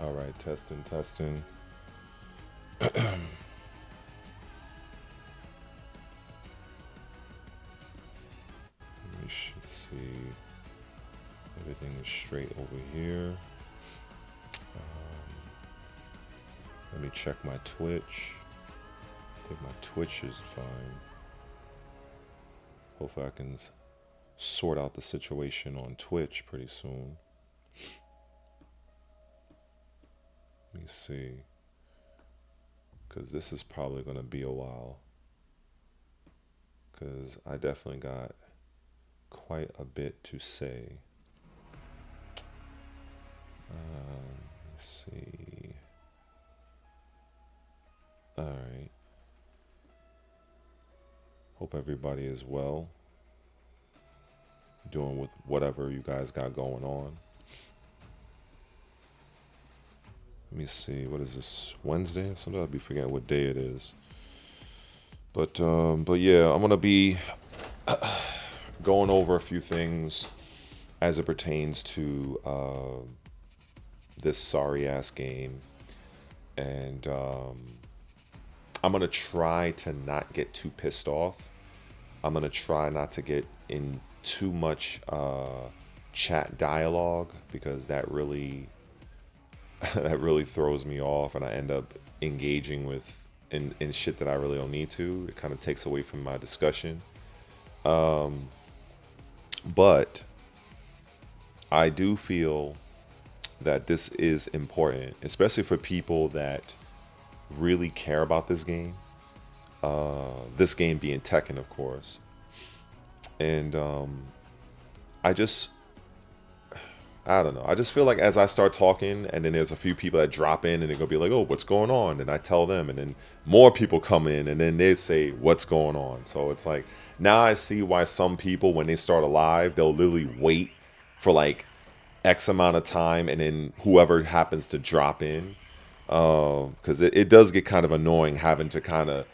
All right, testing, testing. We should see everything is straight over here. Let me check my Twitch. I think my Twitch is fine. Hopefully I can sort out the situation on Twitch pretty soon. Let me see. Because this is probably going to be a while. Because I definitely got quite a bit to say. Let's see. All right. Hope everybody is well. Doing with whatever you guys got going on. Let me see. What is this? Wednesday? Sometimes I'll be forgetting what day it is. But yeah, I'm gonna be going over a few things as it pertains to this sorry ass game, and I'm gonna try to not get too pissed off. I'm gonna try not to get in too much chat dialogue, because that really throws me off, and I end up engaging with in shit that I really don't need to. It kind of takes away from my discussion. But I do feel that this is important, especially for people that really care about this game. This game being Tekken, of course. And I don't know. I just feel like as I start talking, and then there's a few people that drop in, and they're going to be like, oh, what's going on? And I tell them, and then more people come in, and then they say, what's going on? So it's like, now I see why some people, when they start a live, they'll literally wait for like X amount of time, and then whoever happens to drop in. Because it does get kind of annoying having to kind of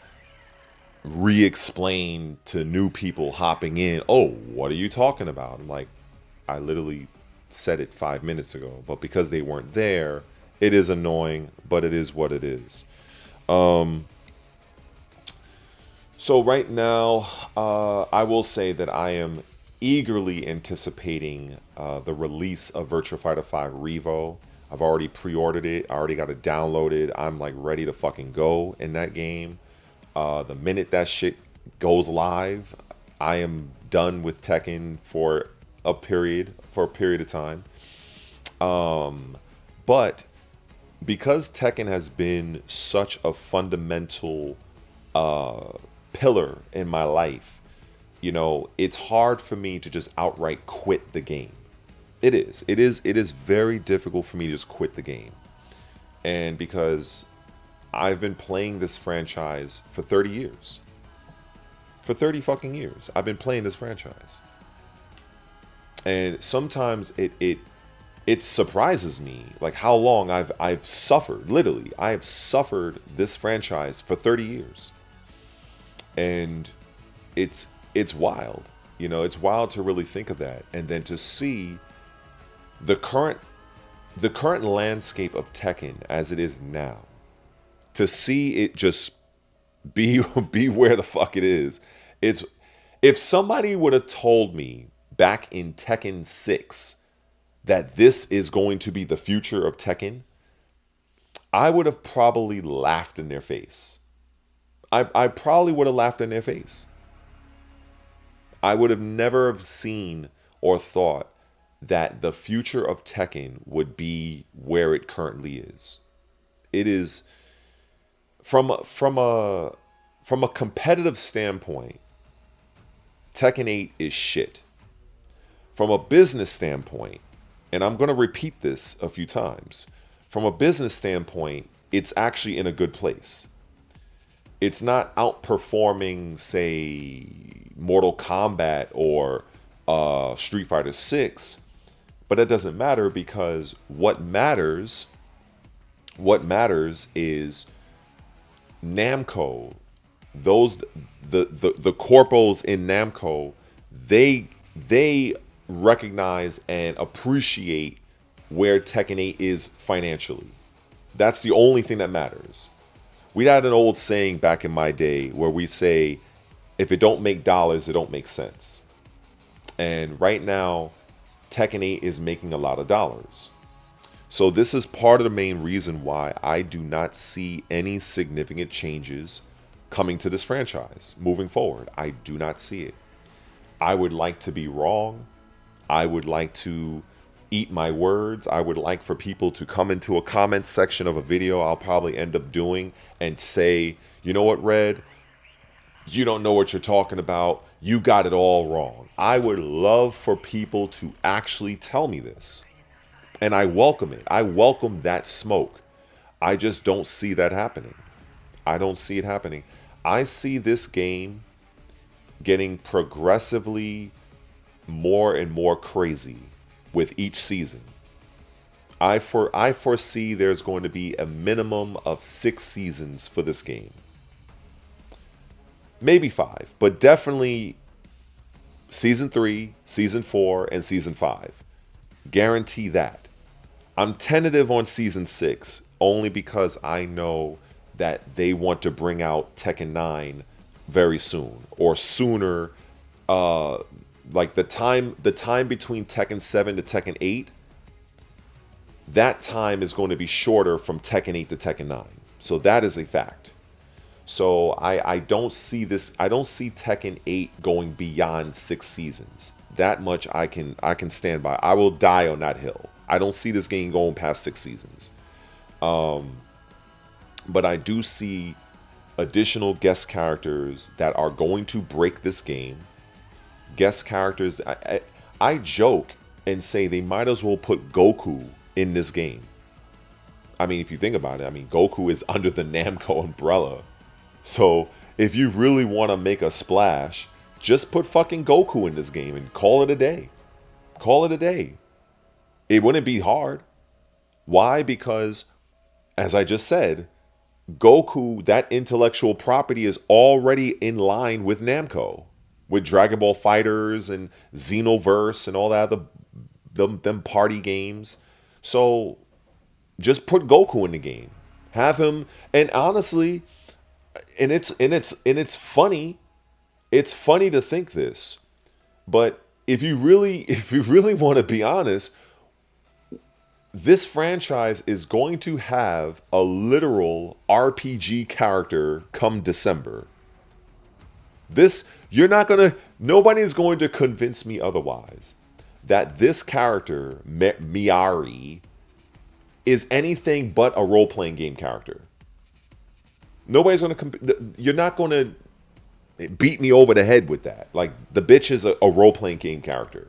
re-explain to new people hopping in, oh, what are you talking about? I'm like, I literally said it 5 minutes ago, but because they weren't there, it is annoying, but it is what it is. So right now, I will say that I am eagerly anticipating the release of Virtua Fighter 5 Revo. I've already pre-ordered it. I already got it downloaded. I'm like ready to fucking go in that game. The minute that shit goes live, I am done with Tekken for a period of time. But because Tekken has been such a fundamental pillar in my life, you know, it's hard for me to just outright quit the game. It is very difficult for me to just quit the game. And because I've been playing this franchise for 30 years. For 30 fucking years, I've been playing this franchise. And sometimes it surprises me, like how long I've suffered. Literally, I have suffered this franchise for 30 years. And it's wild. You know, it's wild to really think of that. And then to see the current landscape of Tekken as it is now, to see it just be where the fuck it is. It's, if somebody would have told me back in Tekken 6 that this is going to be the future of Tekken, I would have probably laughed in their face. I probably would have laughed in their face. I would have never have seen or thought that the future of Tekken would be where it currently is. It is, from a competitive standpoint, Tekken 8 is shit. From a business standpoint, and I'm going to repeat this a few times, from a business standpoint, it's actually in a good place. It's not outperforming, say, Mortal Kombat or Street Fighter 6, but that doesn't matter, because what matters is Namco, the corpos in Namco, they recognize and appreciate where Tekken 8 is financially. That's the only thing that matters. We had an old saying back in my day where we say, if it don't make dollars, it don't make sense. And right now, Tekken 8 is making a lot of dollars. So this is part of the main reason why I do not see any significant changes coming to this franchise moving forward. I do not see it. I would like to be wrong. I would like to eat my words. I would like for people to come into a comment section of a video I'll probably end up doing and say, you know what, Red? You don't know what you're talking about. You got it all wrong. I would love for people to actually tell me this. And I welcome it. I welcome that smoke. I just don't see that happening. I don't see it happening. I see this game getting progressively more and more crazy with each season. I foresee there's going to be a minimum of 6 seasons for this game. Maybe 5, but definitely Season 3, Season 4, and Season 5. Guarantee that. I'm tentative on Season 6 only because I know that they want to bring out Tekken 9 very soon, or sooner. Like the time between Tekken 7 to Tekken 8, that time is going to be shorter from Tekken 8 to Tekken 9. So that is a fact. So I don't see Tekken 8 going beyond 6 seasons. That much I can stand by. I will die on that hill. I don't see this game going past 6 seasons. But I do see additional guest characters that are going to break this game. Guest characters. I joke and say they might as well put Goku in this game. I mean, if you think about it, I mean, Goku is under the Namco umbrella. So if you really want to make a splash, just put fucking Goku in this game and call it a day. Call it a day. It wouldn't be hard. Why? Because, as I just said, Goku, that intellectual property, is already in line with Namco, with Dragon Ball Fighters and Xenoverse and all that other them party games. So just put Goku in the game. Have him, and honestly, and it's funny. It's funny to think this, but if you really want to be honest, this franchise is going to have a literal RPG character come December. Nobody's going to convince me otherwise that this character, Miari, is anything but a role-playing game character. Nobody's going to, you're not going to beat me over the head with that. Like, the bitch is a role-playing game character.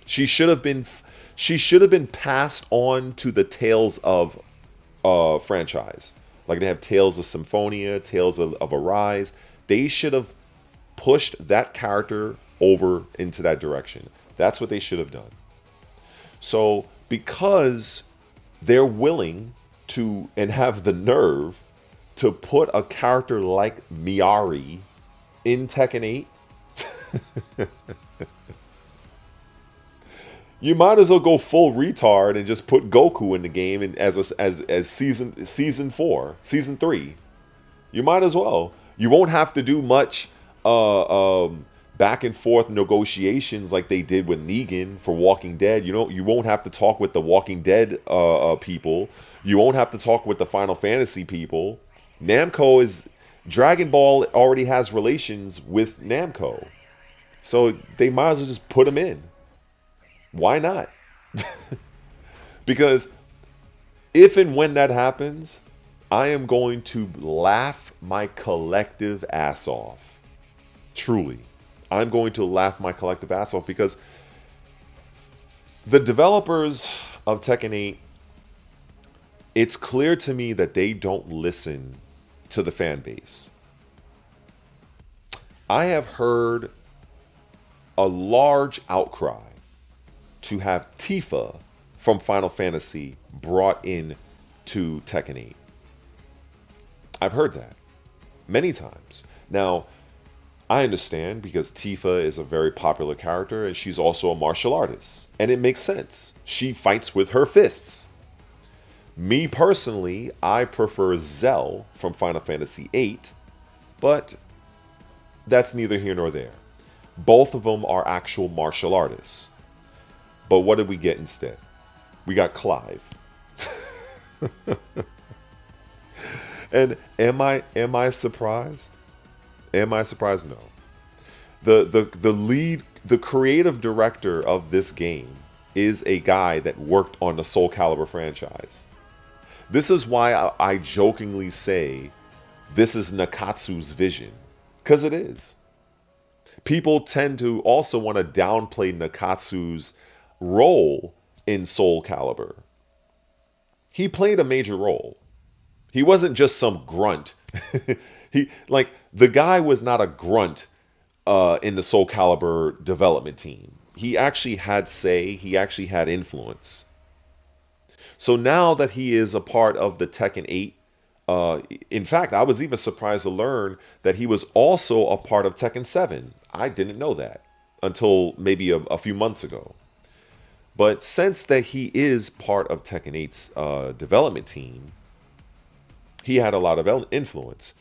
She should have been passed on to the Tales of franchise. Like, they have Tales of Symphonia, Tales of Arise. They should have pushed that character over into that direction. That's what they should have done. So, because they're willing to and have the nerve to put a character like Miari in Tekken 8, you might as well go full retard and just put Goku in the game and as season 4, season 3. You might as well. You won't have to do much back and forth negotiations like they did with Negan for Walking Dead. You won't have to talk with the Walking Dead people. You won't have to talk with the Final Fantasy people. Dragon Ball already has relations with Namco. So they might as well just put them in. Why not? Because if and when that happens, I am going to laugh my collective ass off. Truly. I'm going to laugh my collective ass off because the developers of Tekken 8, it's clear to me that they don't listen to the fan base. I have heard a large outcry to have Tifa from Final Fantasy brought in to Tekken 8. I've heard that many times. Now, I understand because Tifa is a very popular character and she's also a martial artist. And it makes sense. She fights with her fists. Me personally, I prefer Zell from Final Fantasy VIII, but that's neither here nor there. Both of them are actual martial artists. But what did we get instead? We got Clive. And am I surprised? Am I surprised? No. The creative director of this game is a guy that worked on the Soul Calibur franchise. This is why I jokingly say this is Nakatsu's vision, because it is. People tend to also want to downplay Nakatsu's role in Soul Calibur. He played a major role. He wasn't just some grunt. The guy was not a grunt in the Soul Calibur development team. He actually had say, he actually had influence. So now that he is a part of the Tekken 8, in fact, I was even surprised to learn that he was also a part of Tekken 7. I didn't know that until maybe a few months ago. But since that he is part of Tekken 8's development team, he had a lot of influence.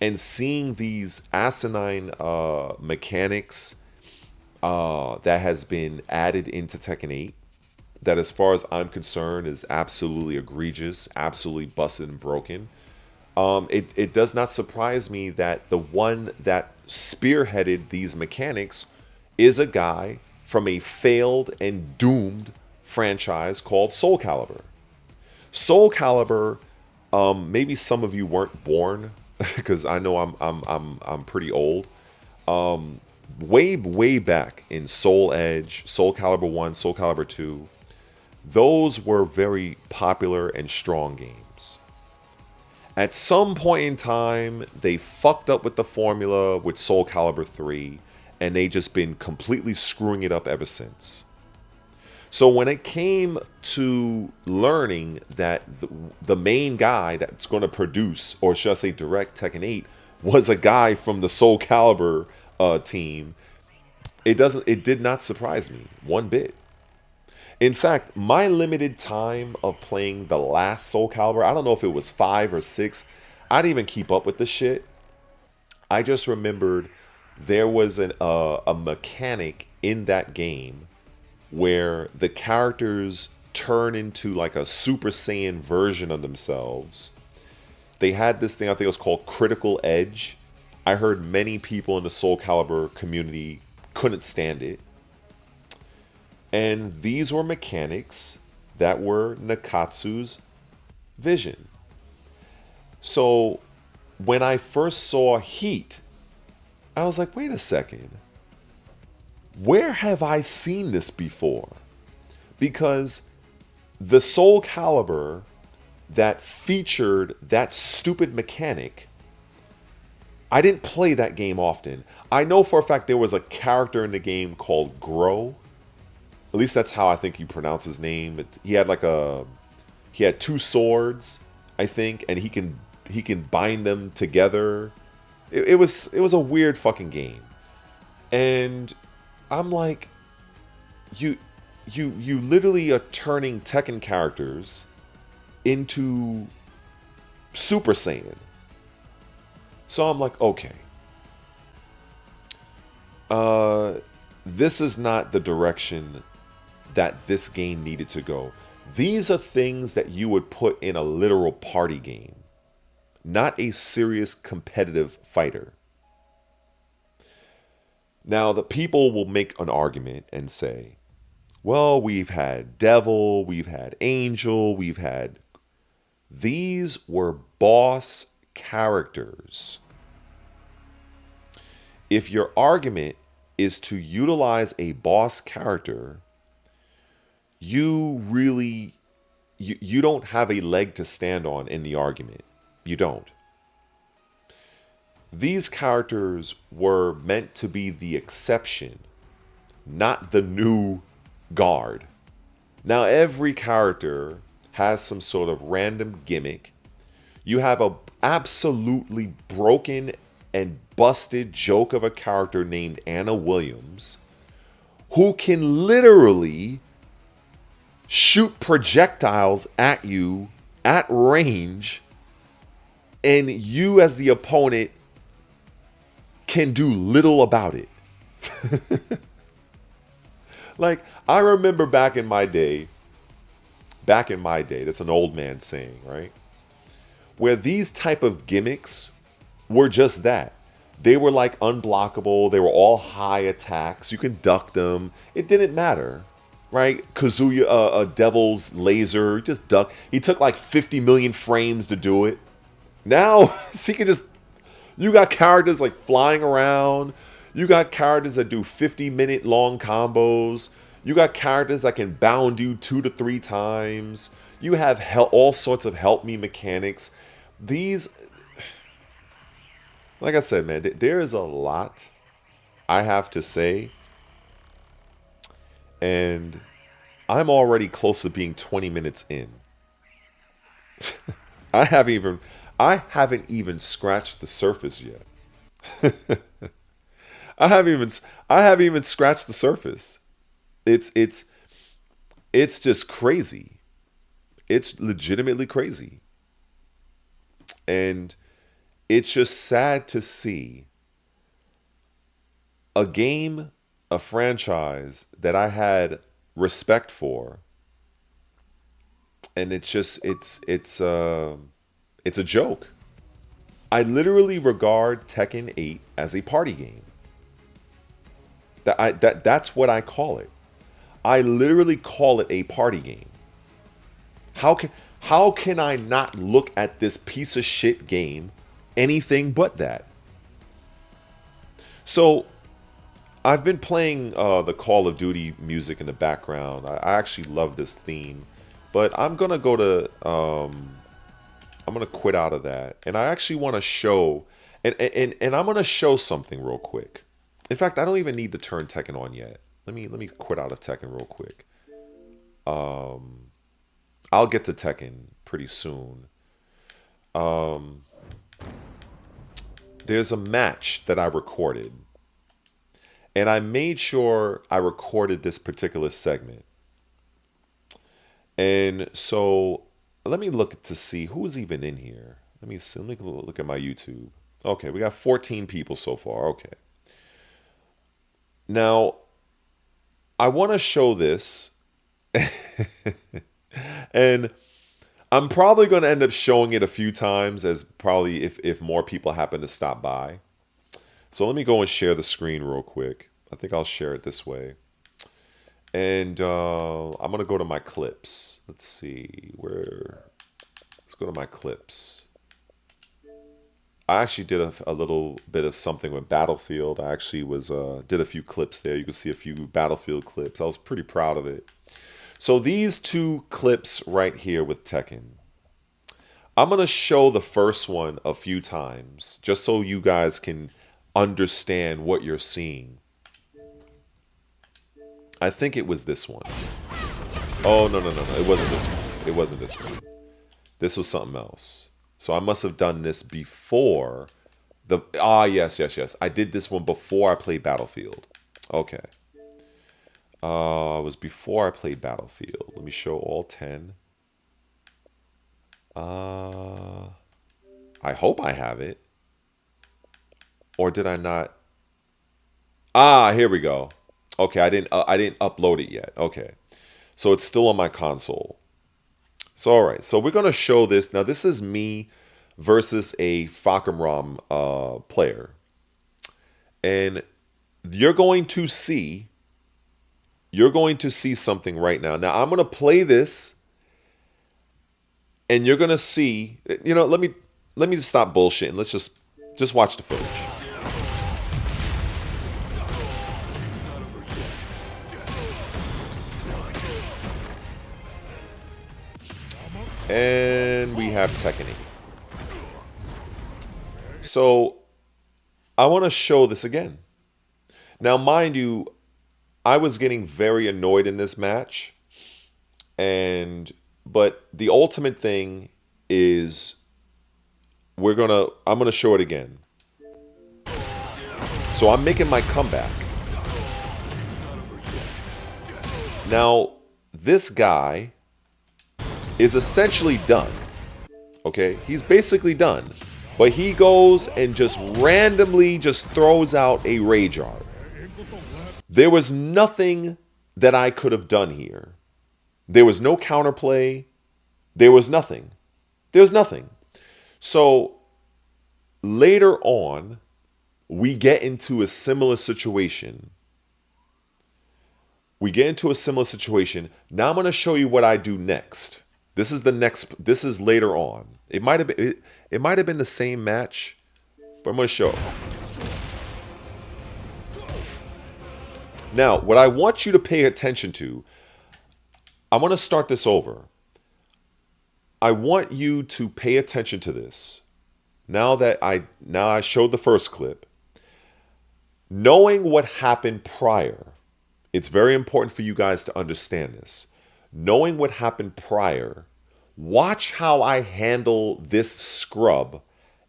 And seeing these asinine mechanics that has been added into Tekken 8, that as far as I'm concerned is absolutely egregious, absolutely busted and broken. It does not surprise me that the one that spearheaded these mechanics is a guy from a failed and doomed franchise called Soul Calibur. Soul Calibur, maybe some of you weren't born because I know I'm pretty old. Way back in Soul Edge, Soul Calibur 1, Soul Calibur 2, those were very popular and strong games. At some point in time, they fucked up with the formula with Soul Calibur 3, and they just been completely screwing it up ever since. So when it came to learning that the main guy that's going to produce, or should I say direct, Tekken 8 was a guy from the Soul Calibur team, it did not surprise me one bit. In fact, my limited time of playing the last Soul Calibur, I don't know if it was 5 or 6, I didn't even keep up with the shit. I just remembered there was a mechanic in that game where the characters turn into like a Super Saiyan version of themselves. They had this thing, I think it was called Critical Edge. I heard many people in the Soul Calibur community couldn't stand it. And these were mechanics that were Nakatsu's vision. So when I first saw Heat, I was like, wait a second. Where have I seen this before? Because the Soul Calibur that featured that stupid mechanic, I didn't play that game often. I know for a fact there was a character in the game called Grow. At least that's how I think you pronounce his name. He had 2 swords, I think, and he can bind them together. It was a weird fucking game. And I'm like, you literally are turning Tekken characters into Super Saiyan. So I'm like, okay. This is not the direction that this game needed to go. These are things that you would put in a literal party game, not a serious competitive fighter. Now, the people will make an argument and say, well, we've had Devil, we've had Angel, these were boss characters. If your argument is to utilize a boss character, you don't have a leg to stand on in the argument. You don't. These characters were meant to be the exception, not the new guard. Now, every character has some sort of random gimmick. You have a absolutely broken and busted joke of a character named Anna Williams, who can literally shoot projectiles at you at range, and you as the opponent can do little about it. Like, I remember back in my day, that's an old man saying, right? Where these type of gimmicks were just that. They were like unblockable. They were all high attacks. You can duck them. It didn't matter, right? Kazuya, Devil's laser, just duck. He took like 50 million frames to do it. Now, he can just, you got characters like flying around. You got characters that do 50-minute long combos. You got characters that can bound you 2 to 3 times. You have all sorts of help me mechanics. These, like I said, man, there is a lot I have to say. And I'm already close to being 20 minutes in. I haven't even scratched the surface yet. I haven't even scratched the surface. It's just crazy. It's legitimately crazy. And it's just sad to see a game, a franchise that I had respect for, and it's a joke. I literally regard Tekken 8 as a party game. That's what I call it. I literally call it a party game. How can I not look at this piece of shit game anything but that? So I've been playing the Call of Duty music in the background. I actually love this theme, but I'm gonna go to I'm gonna quit out of that, and I actually want to show and I'm gonna show something real quick. In fact, I don't even need to turn Tekken on yet. Let me quit out of Tekken real quick. I'll get to Tekken pretty soon. There's a match that I recorded, and I made sure I recorded this particular segment. And so let me look to see who's even in here. Let me see. Let me look at my YouTube. Okay, we got 14 people so far. Okay. Now, I want to show this, and I'm probably going to end up showing it a few times, as probably if more people happen to stop by. So let me go and share the screen real quick. I think I'll share it this way. And I'm going to go to my clips. Let's see where. Let's go to my clips. I actually did a little bit of something with Battlefield. I actually did a few clips there. You can see a few Battlefield clips. I was pretty proud of it. So these 2 clips right here with Tekken, I'm going to show the first one a few times just so you guys can understand what you're seeing. I think it was this one. Oh, no. It wasn't this one. It wasn't this one. This was something else. So I must have done this before the... Yes. I did this one before I played Battlefield. Okay. It was before I played Battlefield. Let me show all 10. I hope I have it. Or did I not? Here we go. Okay, I didn't upload it yet. Okay. So it's still on my console. So, all right. So we're going to show this. Now, this is me versus a Fakimrom player. And you're going to see something right now. Now, I'm going to play this, and you're going to see, let me just stop bullshitting. Let's just watch the footage. And we have Tekken 8. So I want to show this again. Now, mind you, I was getting very annoyed in this match. But the ultimate thing is I'm gonna show it again. So I'm making my comeback. Now, this guy is essentially done. Okay? He's basically done. But he goes and just randomly just throws out a Rage Art. There was nothing that I could have done here. There was no counterplay. There was nothing. There's nothing. So later on, we get into a similar situation. Now I'm going to show you what I do next. This is later on. It might have been the same match, but I'm going to show. Now, what I want you to pay attention to, I want to start this over. I want you to pay attention to this. Now I showed the first clip. Knowing what happened prior, it's very important for you guys to understand this. Knowing what happened prior, watch how I handle this scrub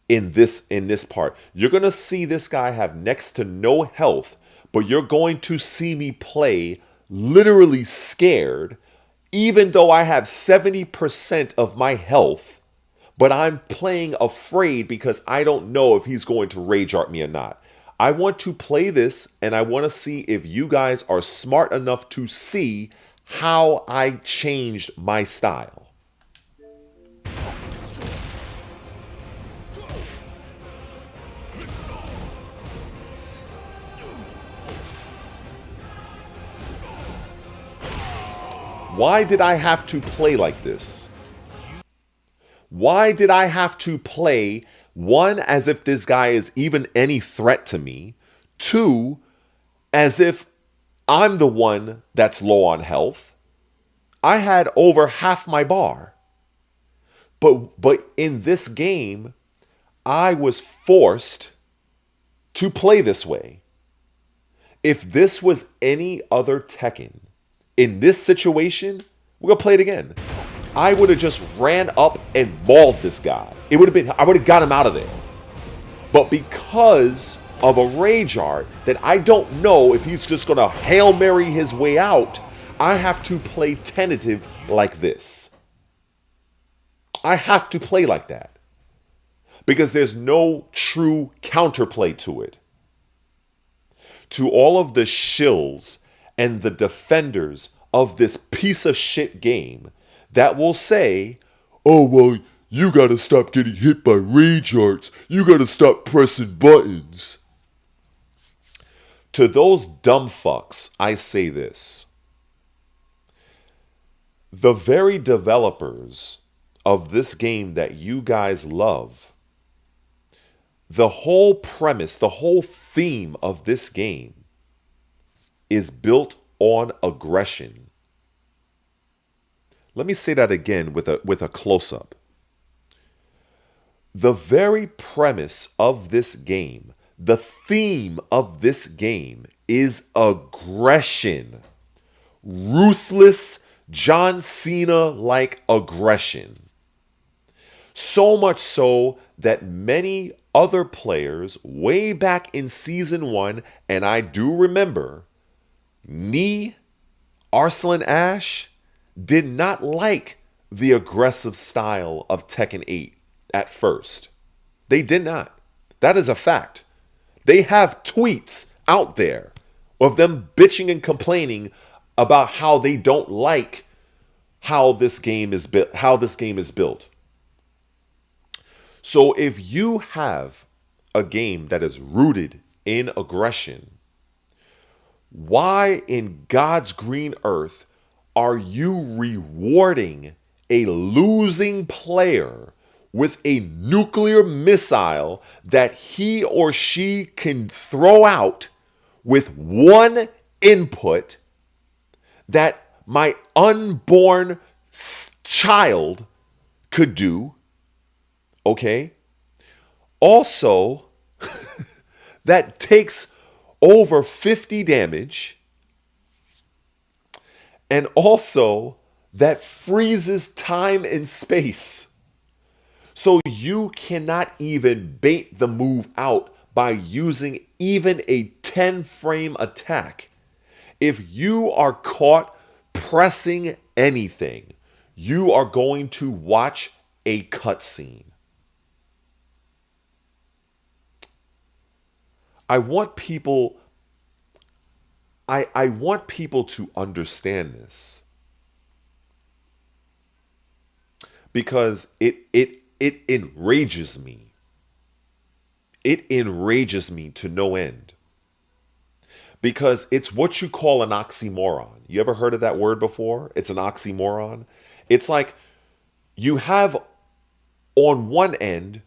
in this part. You're going to see this guy have next to no health, but you're going to see me play literally scared, even though I have 70% of my health, but I'm playing afraid because I don't know if he's going to Rage Art me or not. I want to play this, and I want to see if you guys are smart enough to see how I changed my style. Why did I have to play like this? Why did I have to play, one, as if this guy is even any threat to me, two, as if I'm the one that's low on health? I had over half my bar. But in this game, I was forced to play this way. If this was any other Tekken, in this situation, we're going to play it again. I would have just ran up and mauled this guy. I would have got him out of there. But because of a Rage Art that I don't know if he's just going to Hail Mary his way out, I have to play tentative like this. I have to play like that. Because there's no true counterplay to it. To all of the shills and the defenders of this piece of shit game that will say, oh, well, you gotta stop getting hit by Rage Arts. You gotta stop pressing buttons. To those dumb fucks, I say this. The very developers of this game that you guys love, the whole premise, the whole theme of this game is built on aggression. Let me say that again with a close-up. The very premise of this game, the theme of this game is aggression. Ruthless, John Cena-like aggression. So much so that many other players way back in Season 1, and I do remember, Arslan Ash did not like the aggressive style of Tekken 8 at first. They did not. That is a fact. They have tweets out there of them bitching and complaining about how they don't like how this game is built. So if you have a game that is rooted in aggression, why in God's green earth are you rewarding a losing player with a nuclear missile that he or she can throw out with one input that my unborn child could do? Okay? Also, that takes over 50 damage, and also that freezes time and space. So you cannot even bait the move out by using even a 10 frame attack. If you are caught pressing anything, you are going to watch a cutscene. I want people I want people to understand this, because it enrages me. It enrages me to no end. Because it's what you call an oxymoron. You ever heard of that word before? It's an oxymoron. It's like you have, on one end,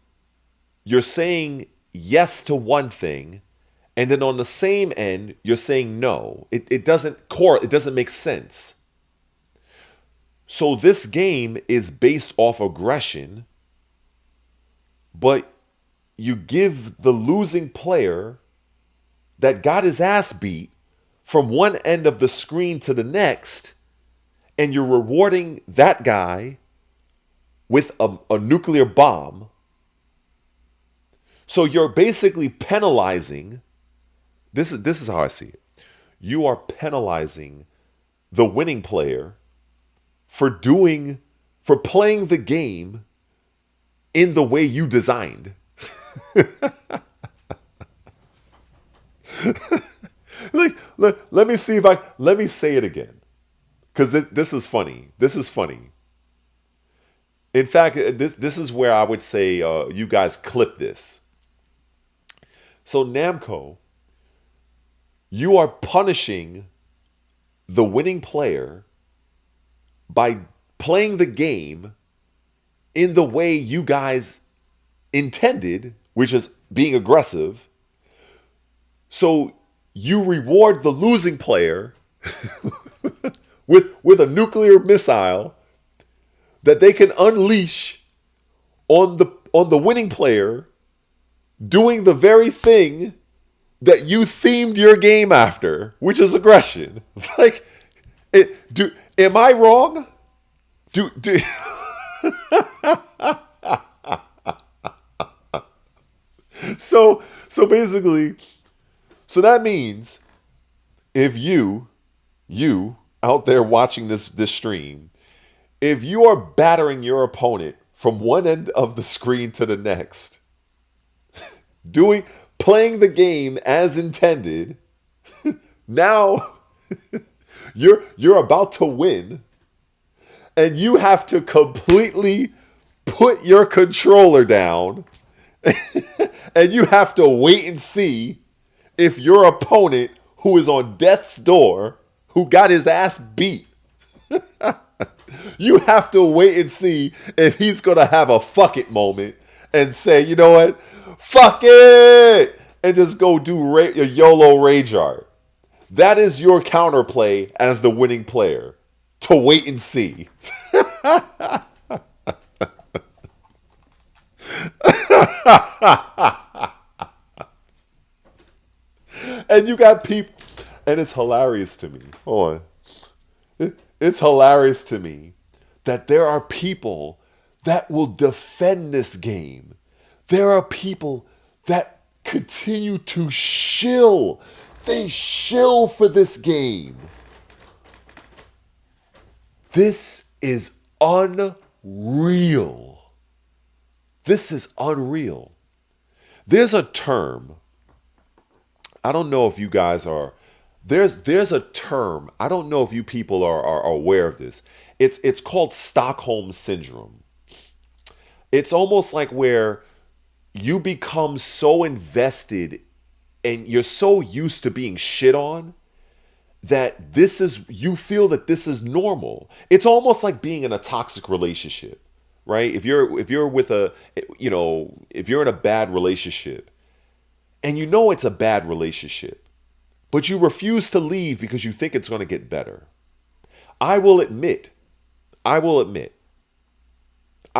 you're saying yes to one thing, and then on the same end, you're saying no. It doesn't make sense. So this game is based off aggression, but you give the losing player that got his ass beat from one end of the screen to the next, and you're rewarding that guy with a nuclear bomb. So you're basically penalizing, this is how I see it. You are penalizing the winning player for playing the game in the way you designed. Let me see let me say it again, because this is funny. This is funny. In fact, this is where I would say you guys clip this. So Namco, you are punishing the winning player by playing the game in the way you guys intended, which is being aggressive. So you reward the losing player with a nuclear missile that they can unleash on the winning player, doing the very thing that you themed your game after, which is aggression. Like, am I wrong? So basically, so that means if you out there watching this stream, if you are battering your opponent from one end of the screen to the next, playing the game as intended, now you're about to win, and you have to completely put your controller down and you have to wait and see if your opponent, who is on death's door, who got his ass beat, you have to wait and see if he's going to have a fuck it moment and say, you know what, fuck it, and just go do a YOLO rage art. That is your counterplay as the winning player, to wait and see. And you got people, and it's hilarious to me. Hold on. It's hilarious to me that there are people that will defend this game. There are people that continue to shill. They shill for this game. This is unreal. This is unreal. There's a term. I don't know if you guys are. There's a term. I don't know if you people are aware of this. It's called Stockholm Syndrome. It's almost like where you become so invested and you're so used to being shit on that you feel that this is normal. It's almost like being in a toxic relationship, right? If you're in a bad relationship and you know it's a bad relationship, but you refuse to leave because you think it's going to get better. I will admit, I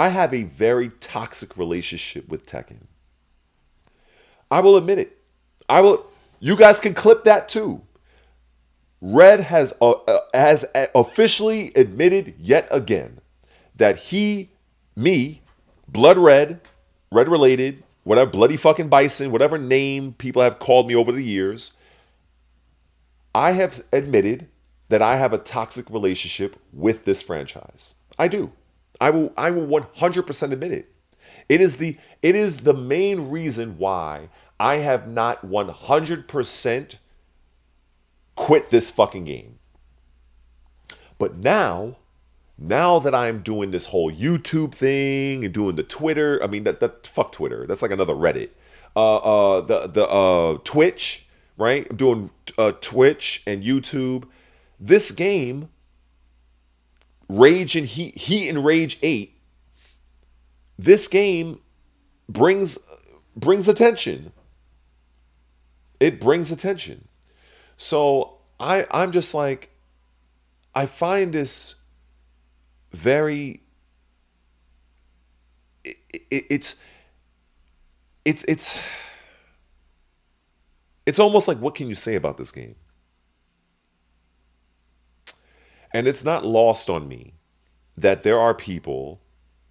have a very toxic relationship with Tekken. I will admit it. You guys can clip that too. Red has officially admitted yet again that Blood Red Re1ated, whatever, Bloody fucking Bison, whatever name people have called me over the years, I have admitted that I have a toxic relationship with this franchise. I do. I will 100% admit it. It is the main reason why I have not 100% quit this fucking game. But now that I'm doing this whole YouTube thing and doing the Twitter, I mean that fuck Twitter. That's like another Reddit. The Twitch, right? I'm doing Twitch and YouTube. This game, Rage and Heat and Rage 8. This game brings attention. It brings attention. So I'm just like, I find this very it's almost like, what can you say about this game? And it's not lost on me that there are people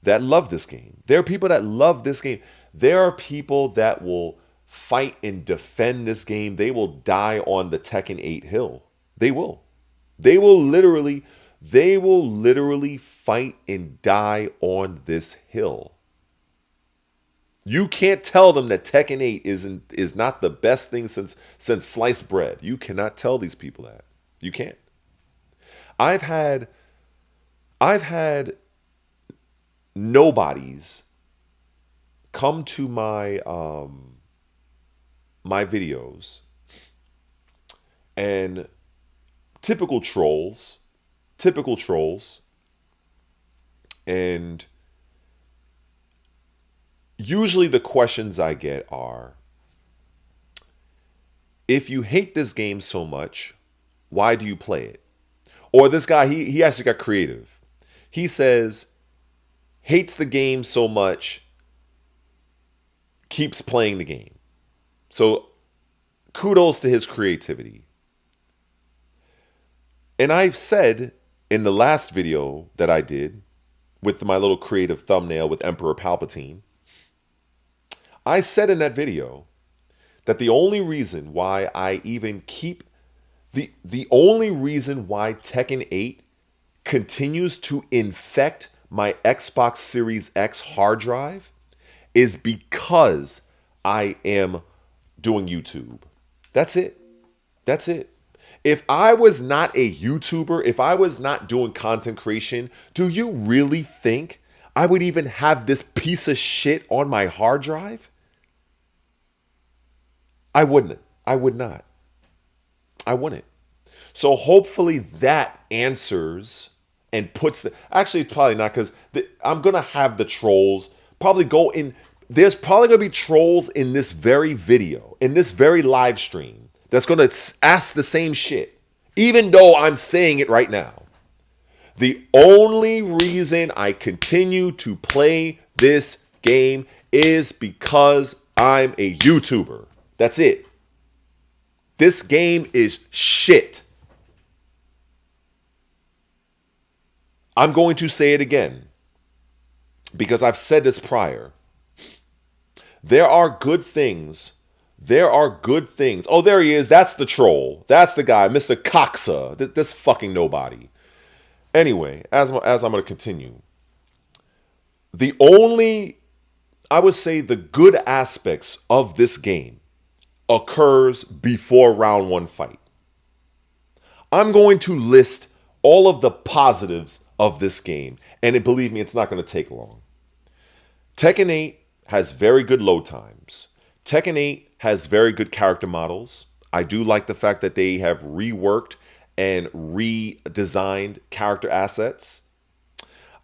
that love this game. There are people that love this game. There are people that will fight and defend this game. They will die on the Tekken 8 hill. They will. They will literally fight and die on this hill. You can't tell them that Tekken 8 is not the best thing since sliced bread. You cannot tell these people that. You can't. I've had nobodies come to my my videos, and typical trolls, and usually the questions I get are, if you hate this game so much, why do you play it? Or this guy, he actually got creative. He says, hates the game so much, keeps playing the game. So kudos to his creativity. And I've said in the last video that I did with my little creative thumbnail with Emperor Palpatine, I said in that video that the only reason why I even keep the only reason why Tekken 8 continues to infect my Xbox Series X hard drive is because I am doing YouTube. That's it. That's it. If I was not a YouTuber, if I was not doing content creation, do you really think I would even have this piece of shit on my hard drive? I wouldn't. I would not. I wouldn't. So hopefully that answers and puts actually probably not, because I'm going to have the trolls probably go in. There's probably going to be trolls in this very video, in this very live stream, that's going to ask the same shit, even though I'm saying it right now. The only reason I continue to play this game is because I'm a YouTuber. That's it. This game is shit. I'm going to say it again because I've said this prior. There are good things. There are good things. Oh, there he is. That's the troll. That's the guy, Mr. Coxa. This fucking nobody. Anyway, as I'm going to continue. I would say the good aspects of this game occurs before round one fight. I'm going to list all of the positives of this game, and believe me, it's not going to take long. Tekken 8 has very good load times. Tekken 8 has very good character models. I do like the fact that they have reworked and redesigned character assets.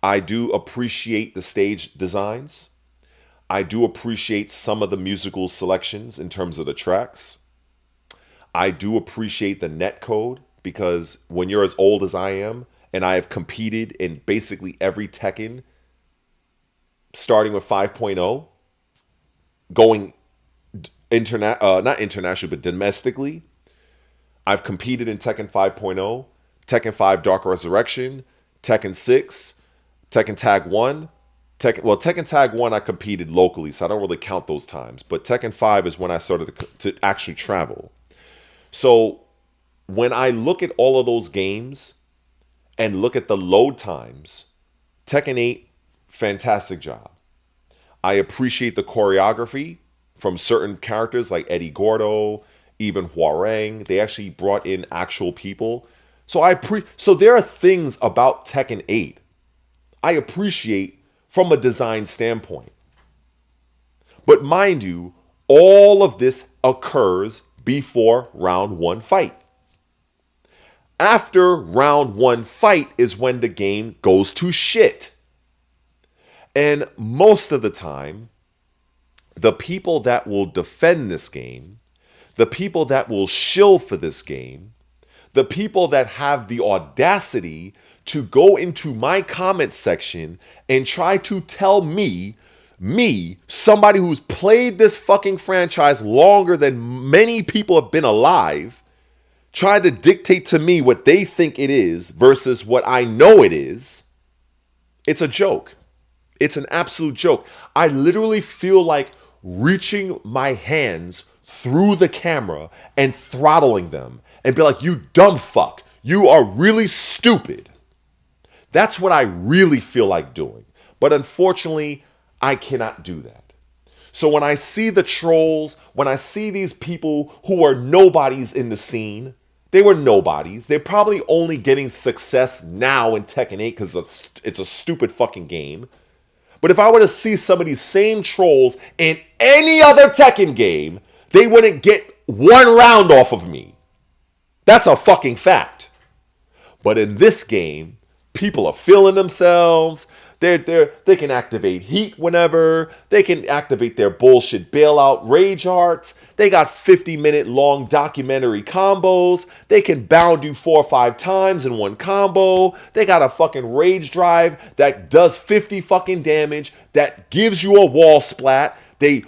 I do appreciate the stage designs. I do appreciate some of the musical selections in terms of the tracks. I do appreciate the netcode, because when you're as old as I am, and I have competed in basically every Tekken, starting with 5.0, going not internationally, but domestically. I've competed in Tekken 5.0, Tekken 5 Dark Resurrection, Tekken 6, Tekken Tag 1. Tekken Tag 1 I competed locally, so I don't really count those times. But Tekken 5 is when I started to actually travel. So when I look at all of those games and look at the load times, Tekken 8 fantastic job. I appreciate the choreography from certain characters like Eddie Gordo, even Huarang. They actually brought in actual people. So there are things about Tekken 8 I appreciate from a design standpoint. But mind you, all of this occurs before round 1 fight. After round 1 fight is when the game goes to shit. And most of the time, the people that will defend this game, the people that will shill for this game, the people that have the audacity to go into my comment section and try to tell me, somebody who's played this fucking franchise longer than many people have been alive, try to dictate to me what they think it is versus what I know it is, it's a joke. It's an absolute joke. I literally feel like reaching my hands through the camera and throttling them and be like, you dumb fuck, you are really stupid. That's what I really feel like doing. But unfortunately, I cannot do that. So when I see the trolls, when I see these people who are nobodies in the scene, they were nobodies. They're probably only getting success now in Tekken 8 because it's a stupid fucking game. But if I were to see some of these same trolls in any other Tekken game, they wouldn't get one round off of me. That's a fucking fact. But in this game, people are feeling themselves. They can activate heat whenever. They can activate their bullshit bailout rage arts. They got 50-minute long documentary combos. They can bound you 4 or 5 times in one combo. They got a fucking rage drive that does 50 fucking damage, that gives you a wall splat. They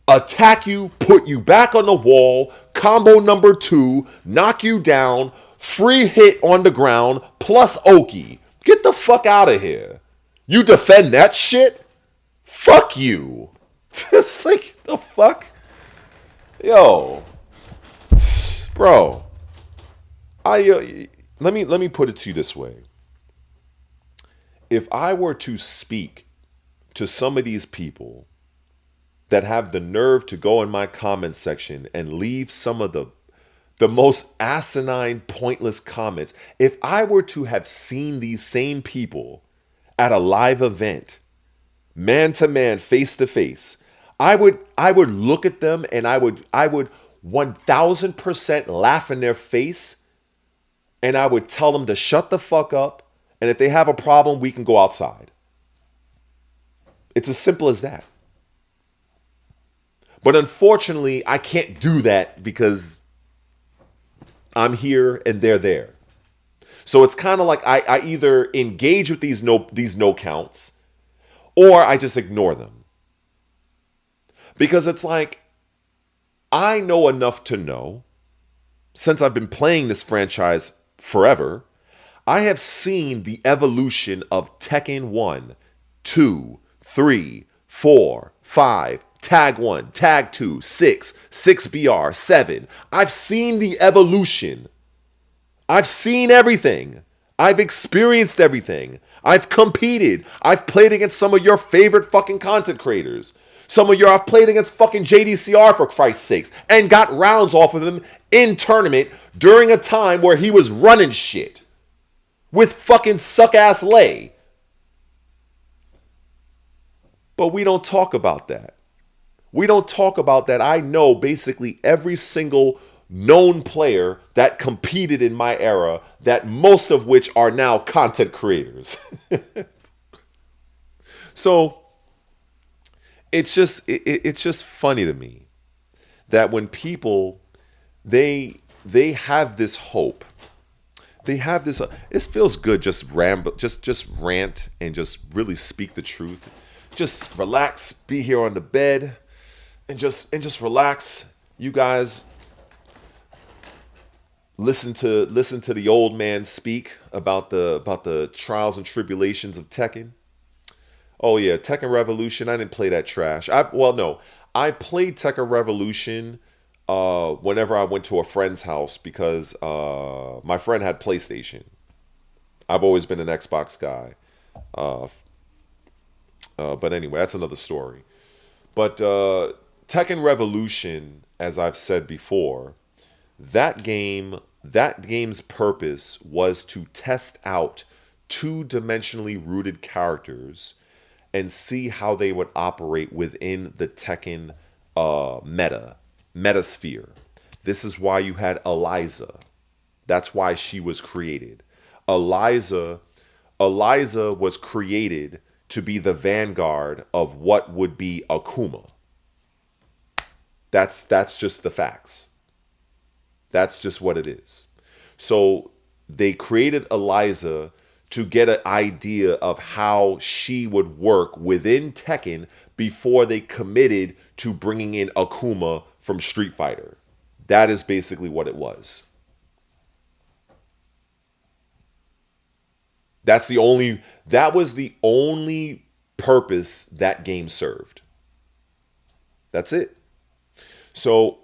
attack you, put you back on the wall, combo number 2, knock you down, free hit on the ground, plus Oki. Get the fuck out of here. You defend that shit? Fuck you. It's like, the fuck? Yo. Bro. Let me put it to you this way. If I were to speak to some of these people that have the nerve to go in my comment section and leave some of the most asinine, pointless comments, if I were to have seen these same people at a live event, man to man, face to face, I would look at them and I would 1000% laugh in their face, and I would tell them to shut the fuck up, and if they have a problem, we can go outside. It's as simple as that. But unfortunately, I can't do that because I'm here and they're there. So it's kind of like I either engage with these no counts, or I just ignore them. Because it's like, I know enough to know, since I've been playing this franchise forever, I have seen the evolution of Tekken 1, 2, 3, 4, 5, Tag 1, Tag 2, 6, 6BR, 7. I've seen the evolution. I've seen everything. I've experienced everything. I've competed. I've played against some of your favorite fucking content creators. I've played against fucking JDCR, for Christ's sakes, and got rounds off of him in tournament during a time where he was running shit with fucking suck-ass lay. But we don't talk about that. We don't talk about that. I know basically every single known player that competed in my era, that most of which are now content creators. So it's just funny to me that when people they have this hope, they have this it feels good just rant and just really speak the truth. Just relax, be here on the bed and just relax. You guys listen to the old man speak about the trials and tribulations of Tekken. Oh yeah, Tekken Revolution. I didn't play that trash. I played Tekken Revolution whenever I went to a friend's house because my friend had PlayStation. I've always been an Xbox guy. But anyway, that's another story. But Tekken Revolution, as I've said before, that game's purpose was to test out two-dimensionally rooted characters and see how they would operate within the Tekken metasphere. This is why you had Eliza. That's why she was created. Eliza was created to be the vanguard of what would be Akuma. That's just the facts. That's just what it is. So they created Eliza to get an idea of how she would work within Tekken before they committed to bringing in Akuma from Street Fighter. That is basically what it was. That was the only purpose that game served. That's it. So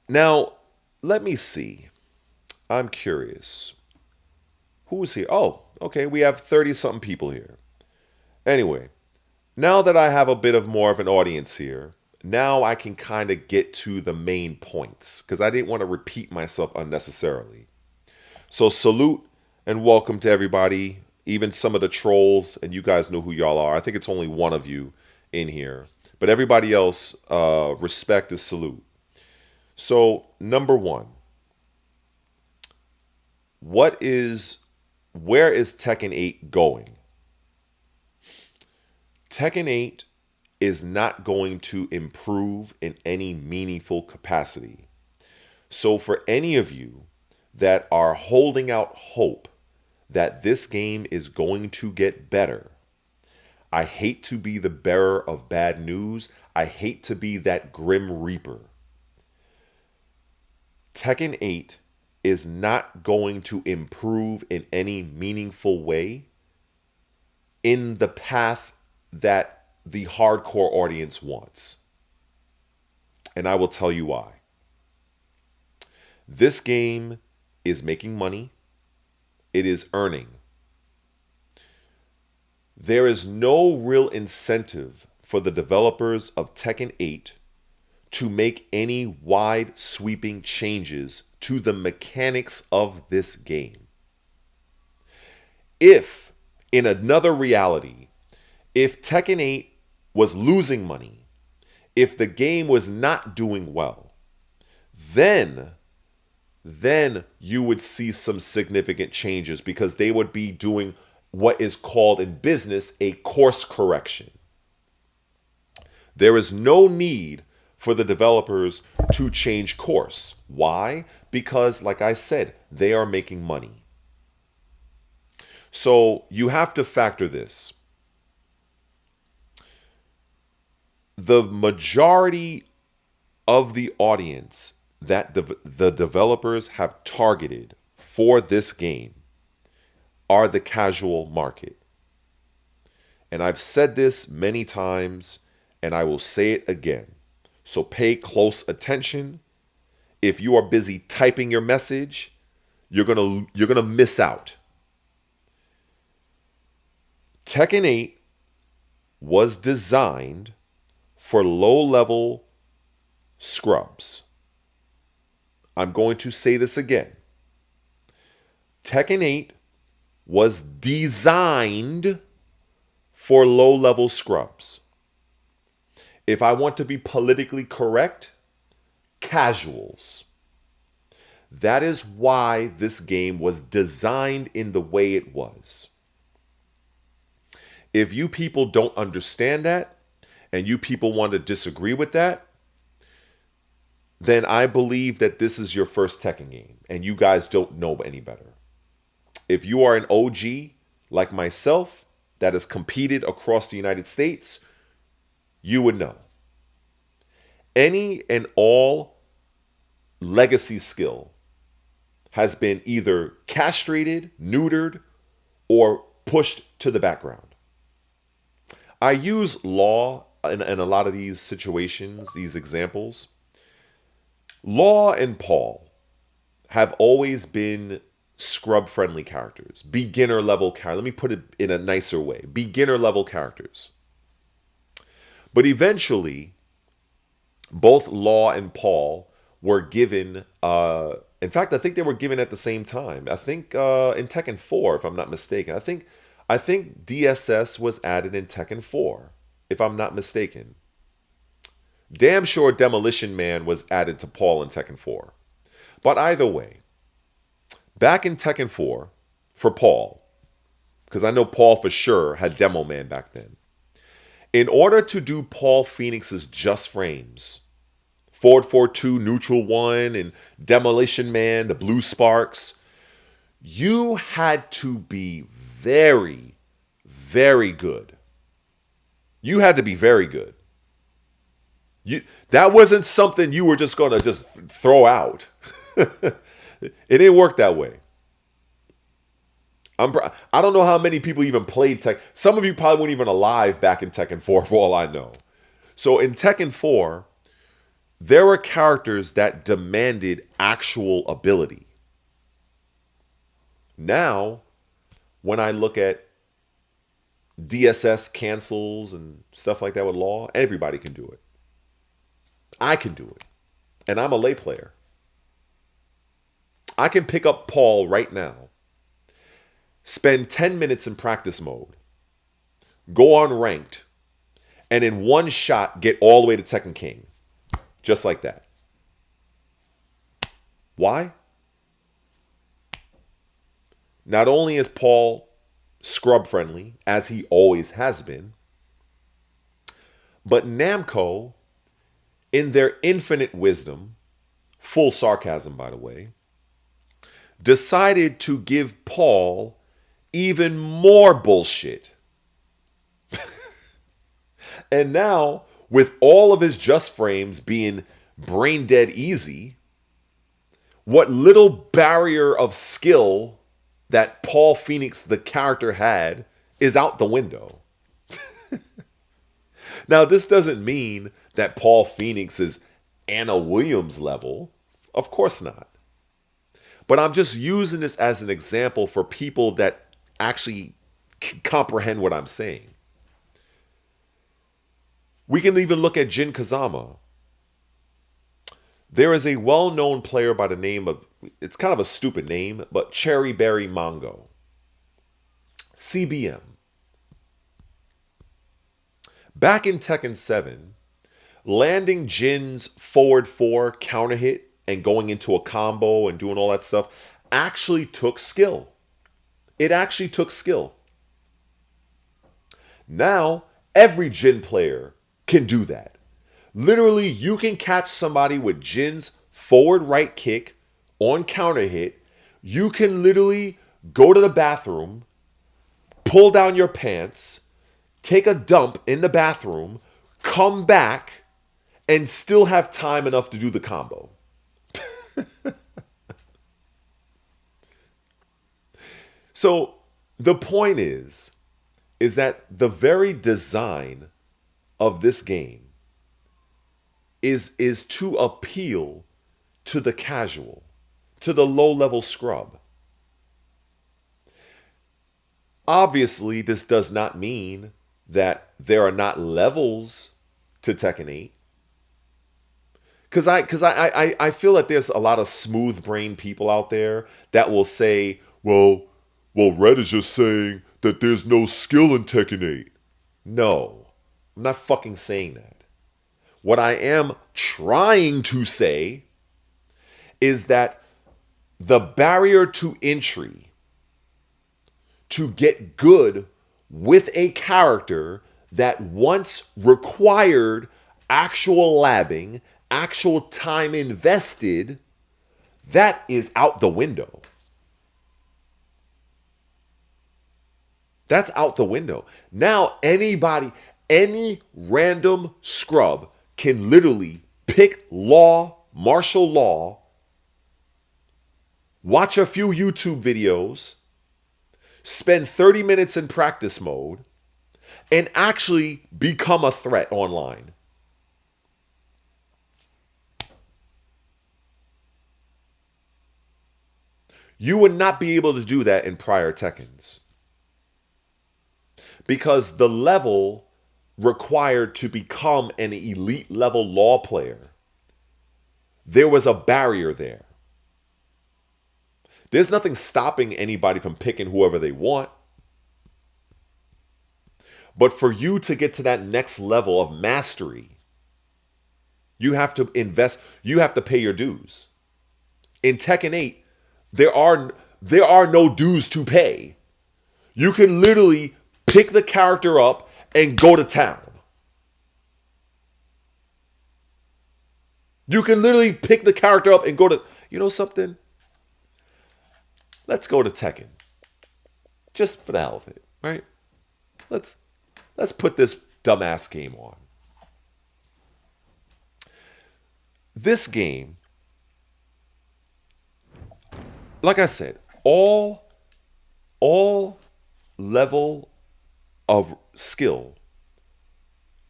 now let me see. I'm curious. Who's here? Oh, okay. We have 30-something people here. Anyway, now that I have a bit of more of an audience here, now I can kind of get to the main points because I didn't want to repeat myself unnecessarily. So salute and welcome to everybody, even some of the trolls, and you guys know who y'all are. I think it's only one of you in here, but everybody else, respect is salute. So number one, where is Tekken 8 going? Tekken 8 is not going to improve in any meaningful capacity. So for any of you that are holding out hope that this game is going to get better, I hate to be the bearer of bad news. I hate to be that grim reaper. Tekken 8 is not going to improve in any meaningful way in the path that the hardcore audience wants. And I will tell you why. This game is making money. It is earning. There is no real incentive for the developers of Tekken 8 to make any wide sweeping changes to the mechanics of this game. If, in another reality, if Tekken 8 was losing money, if the game was not doing well, then you would see some significant changes because they would be doing what is called in business a course correction. There is no need for the developers to change course. Why? Because, like I said, they are making money. So you have to factor this. The majority of the audience that the developers have targeted for this game are the casual market. And I've said this many times, and I will say it again. So pay close attention. If you are busy typing your message, you're gonna miss out. Tekken 8 was designed for low-level scrubs. I'm going to say this again. Tekken 8 was designed for low-level scrubs. If I want to be politically correct, casuals. That is why this game was designed in the way it was. If you people don't understand that, and you people want to disagree with that, then I believe that this is your first Tekken game, and you guys don't know any better. If you are an OG like myself that has competed across the United States, you would know. Any and all legacy skill has been either castrated, neutered, or pushed to the background. I use law in a lot of these situations, these examples. Law and Paul have always been scrub-friendly characters, beginner-level characters. Let me put it in a nicer way. Beginner-level characters. But eventually, both Law and Paul were given, in fact, I think they were given at the same time. I think in Tekken 4, if I'm not mistaken. I think DSS was added in Tekken 4, if I'm not mistaken. Damn sure Demolition Man was added to Paul in Tekken 4. But either way, back in Tekken 4, for Paul, because I know Paul for sure had Demo Man back then. In order to do Paul Phoenix's Just Frames, Forward 4-2, Neutral 1, and Demolition Man, the Blue Sparks, you had to be very, very good. You had to be very good. That wasn't something you were just going to just throw out. It didn't work that way. I don't know how many people even played Tekken. Some of you probably weren't even alive back in Tekken 4 for all I know. So in Tekken 4, there were characters that demanded actual ability. Now, when I look at DSS cancels and stuff like that with Law, everybody can do it. I can do it. And I'm a lay player. I can pick up Paul right now, spend 10 minutes in practice mode, go on ranked, and in one shot get all the way to Tekken King. Just like that. Why? Not only is Paul scrub friendly, as he always has been, but Namco, in their infinite wisdom, full sarcasm by the way, decided to give Paul even more bullshit. And now, with all of his Just Frames being brain dead easy, what little barrier of skill that Paul Phoenix, the character, had is out the window. Now, this doesn't mean that Paul Phoenix is Anna Williams level. Of course not. But I'm just using this as an example for people that actually comprehend what I'm saying. We can even look at Jin Kazama. There is a well-known player by the name of, it's kind of a stupid name, but Cherry Berry Mongo. CBM. Back in Tekken 7, landing Jin's forward 4 counter hit and going into a combo and doing all that stuff actually took skill. It actually took skill. Now, every Jin player can do that. Literally, you can catch somebody with Jin's forward right kick on counter hit. You can literally go to the bathroom, pull down your pants, take a dump in the bathroom, come back, and still have time enough to do the combo. So the point is that the very design of this game is to appeal to the casual, to the low-level scrub. Obviously, this does not mean that there are not levels to Tekken 8. Because I feel that there's a lot of smooth-brained people out there that will say, well, Red is just saying that there's no skill in Tekken 8. No, I'm not fucking saying that. What I am trying to say is that the barrier to entry to get good with a character that once required actual labbing, actual time invested, that is out the window. That's out the window. Now anybody, any random scrub can literally pick law, martial law, watch a few YouTube videos, spend 30 minutes in practice mode, and actually become a threat online. You would not be able to do that in prior Tekkens. Because the level required to become an elite level law player, there was a barrier there. There's nothing stopping anybody from picking whoever they want. But for you to get to that next level of mastery, you have to invest, you have to pay your dues. In Tekken 8, there are no dues to pay. You can literally pick the character up and go to town. You can literally pick the character up and go to, you know something? Let's go to Tekken. Just for the hell of it, right? Let's put this dumbass game on. This game, like I said, all level of skill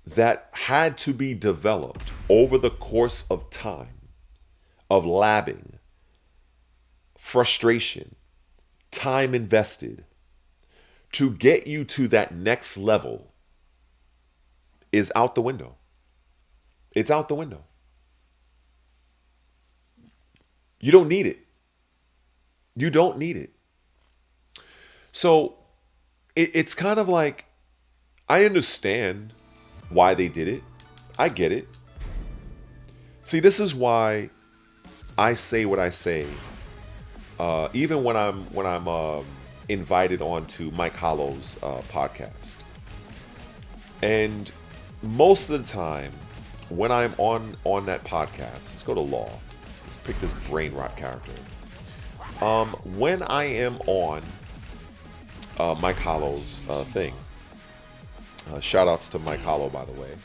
that had to be developed over the course of time, of labbing, frustration, time invested, to get you to that next level is out the window. It's out the window. You don't need it. You don't need it. So it's kind of like, I understand why they did it. I get it. See, this is why I say what I say. Even when I'm invited onto Mike Hollow's podcast. And most of the time, when I'm on that podcast, let's go to law. Let's pick this brain rot character. When I am on Mike Hollow's thing, shout outs to Mike Hollow, by the way.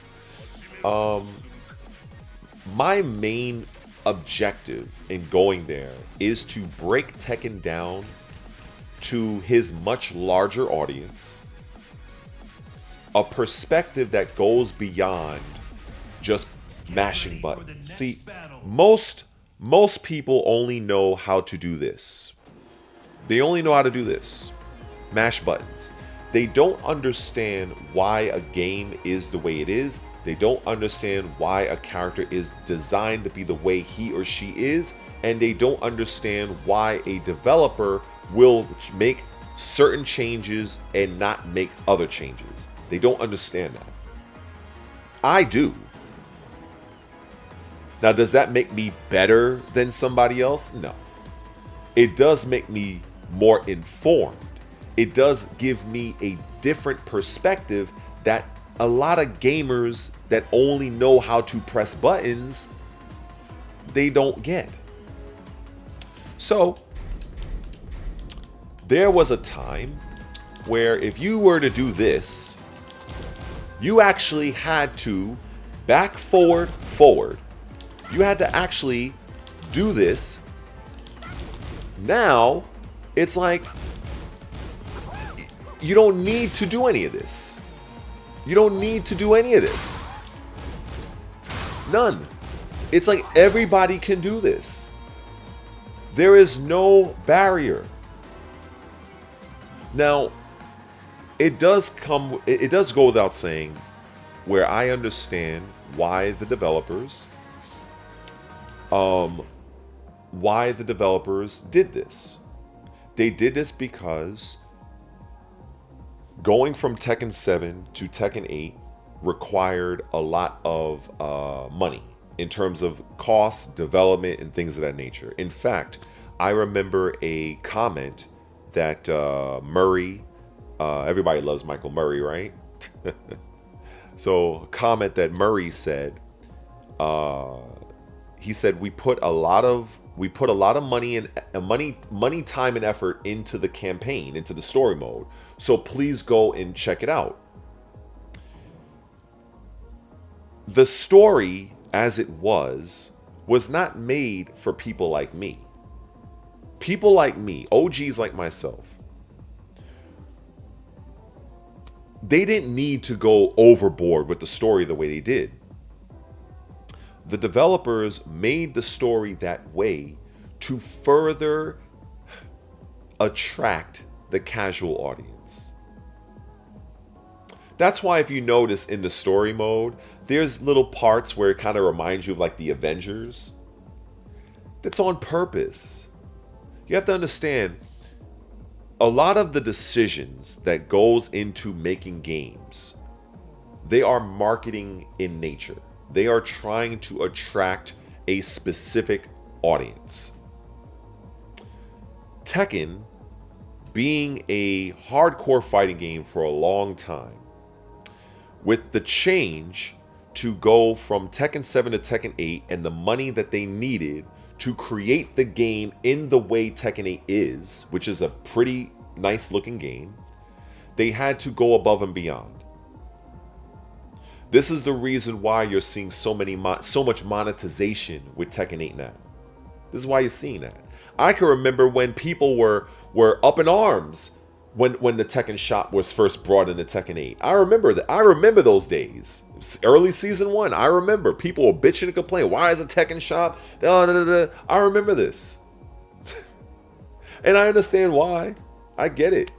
My main objective in going there is to break Tekken down to his much larger audience, a perspective that goes beyond just mashing buttons. See, most people only know how to do this. They only know how to do this. Mash buttons. They don't understand why a game is the way it is. They don't understand why a character is designed to be the way he or she is. And they don't understand why a developer will make certain changes and not make other changes. They don't understand that. I do. Now, does that make me better than somebody else? No. It does make me more informed. It does give me a different perspective that a lot of gamers that only know how to press buttons, they don't get. So, there was a time where if you were to do this, you actually had to back, forward. You had to actually do this. Now, it's like, you don't need to do any of this. You don't need to do any of this. None. It's like everybody can do this. There is no barrier. Now, it does go without saying where I understand why the developers did this. They did this because going from Tekken 7 to Tekken 8 required a lot of money in terms of cost, development, and things of that nature. In fact, I remember a comment that Murray, everybody loves Michael Murray, right? So, a comment that Murray said, he said, we put a lot of money and money, time, and effort into the campaign, into the story mode. So please go and check it out. The story, as it was not made for people like me. People like me, OGs like myself. They didn't need to go overboard with the story the way they did. The developers made the story that way to further attract the casual audience. That's why if you notice in the story mode, there's little parts where it kind of reminds you of like the Avengers. That's on purpose. You have to understand, a lot of the decisions that goes into making games, they are marketing in nature. They are trying to attract a specific audience. Tekken, being a hardcore fighting game for a long time, with the change to go from Tekken 7 to Tekken 8 and the money that they needed to create the game in the way Tekken 8 is, which is a pretty nice looking game, they had to go above and beyond. This is the reason why you're seeing so much monetization with Tekken 8 now. This is why you're seeing that. I can remember when people were up in arms when the Tekken shop was first brought into Tekken 8. I remember that. I remember those days. Early season 1, I remember people were bitching and complaining. Why is a Tekken shop? I remember this. And I understand why. I get it.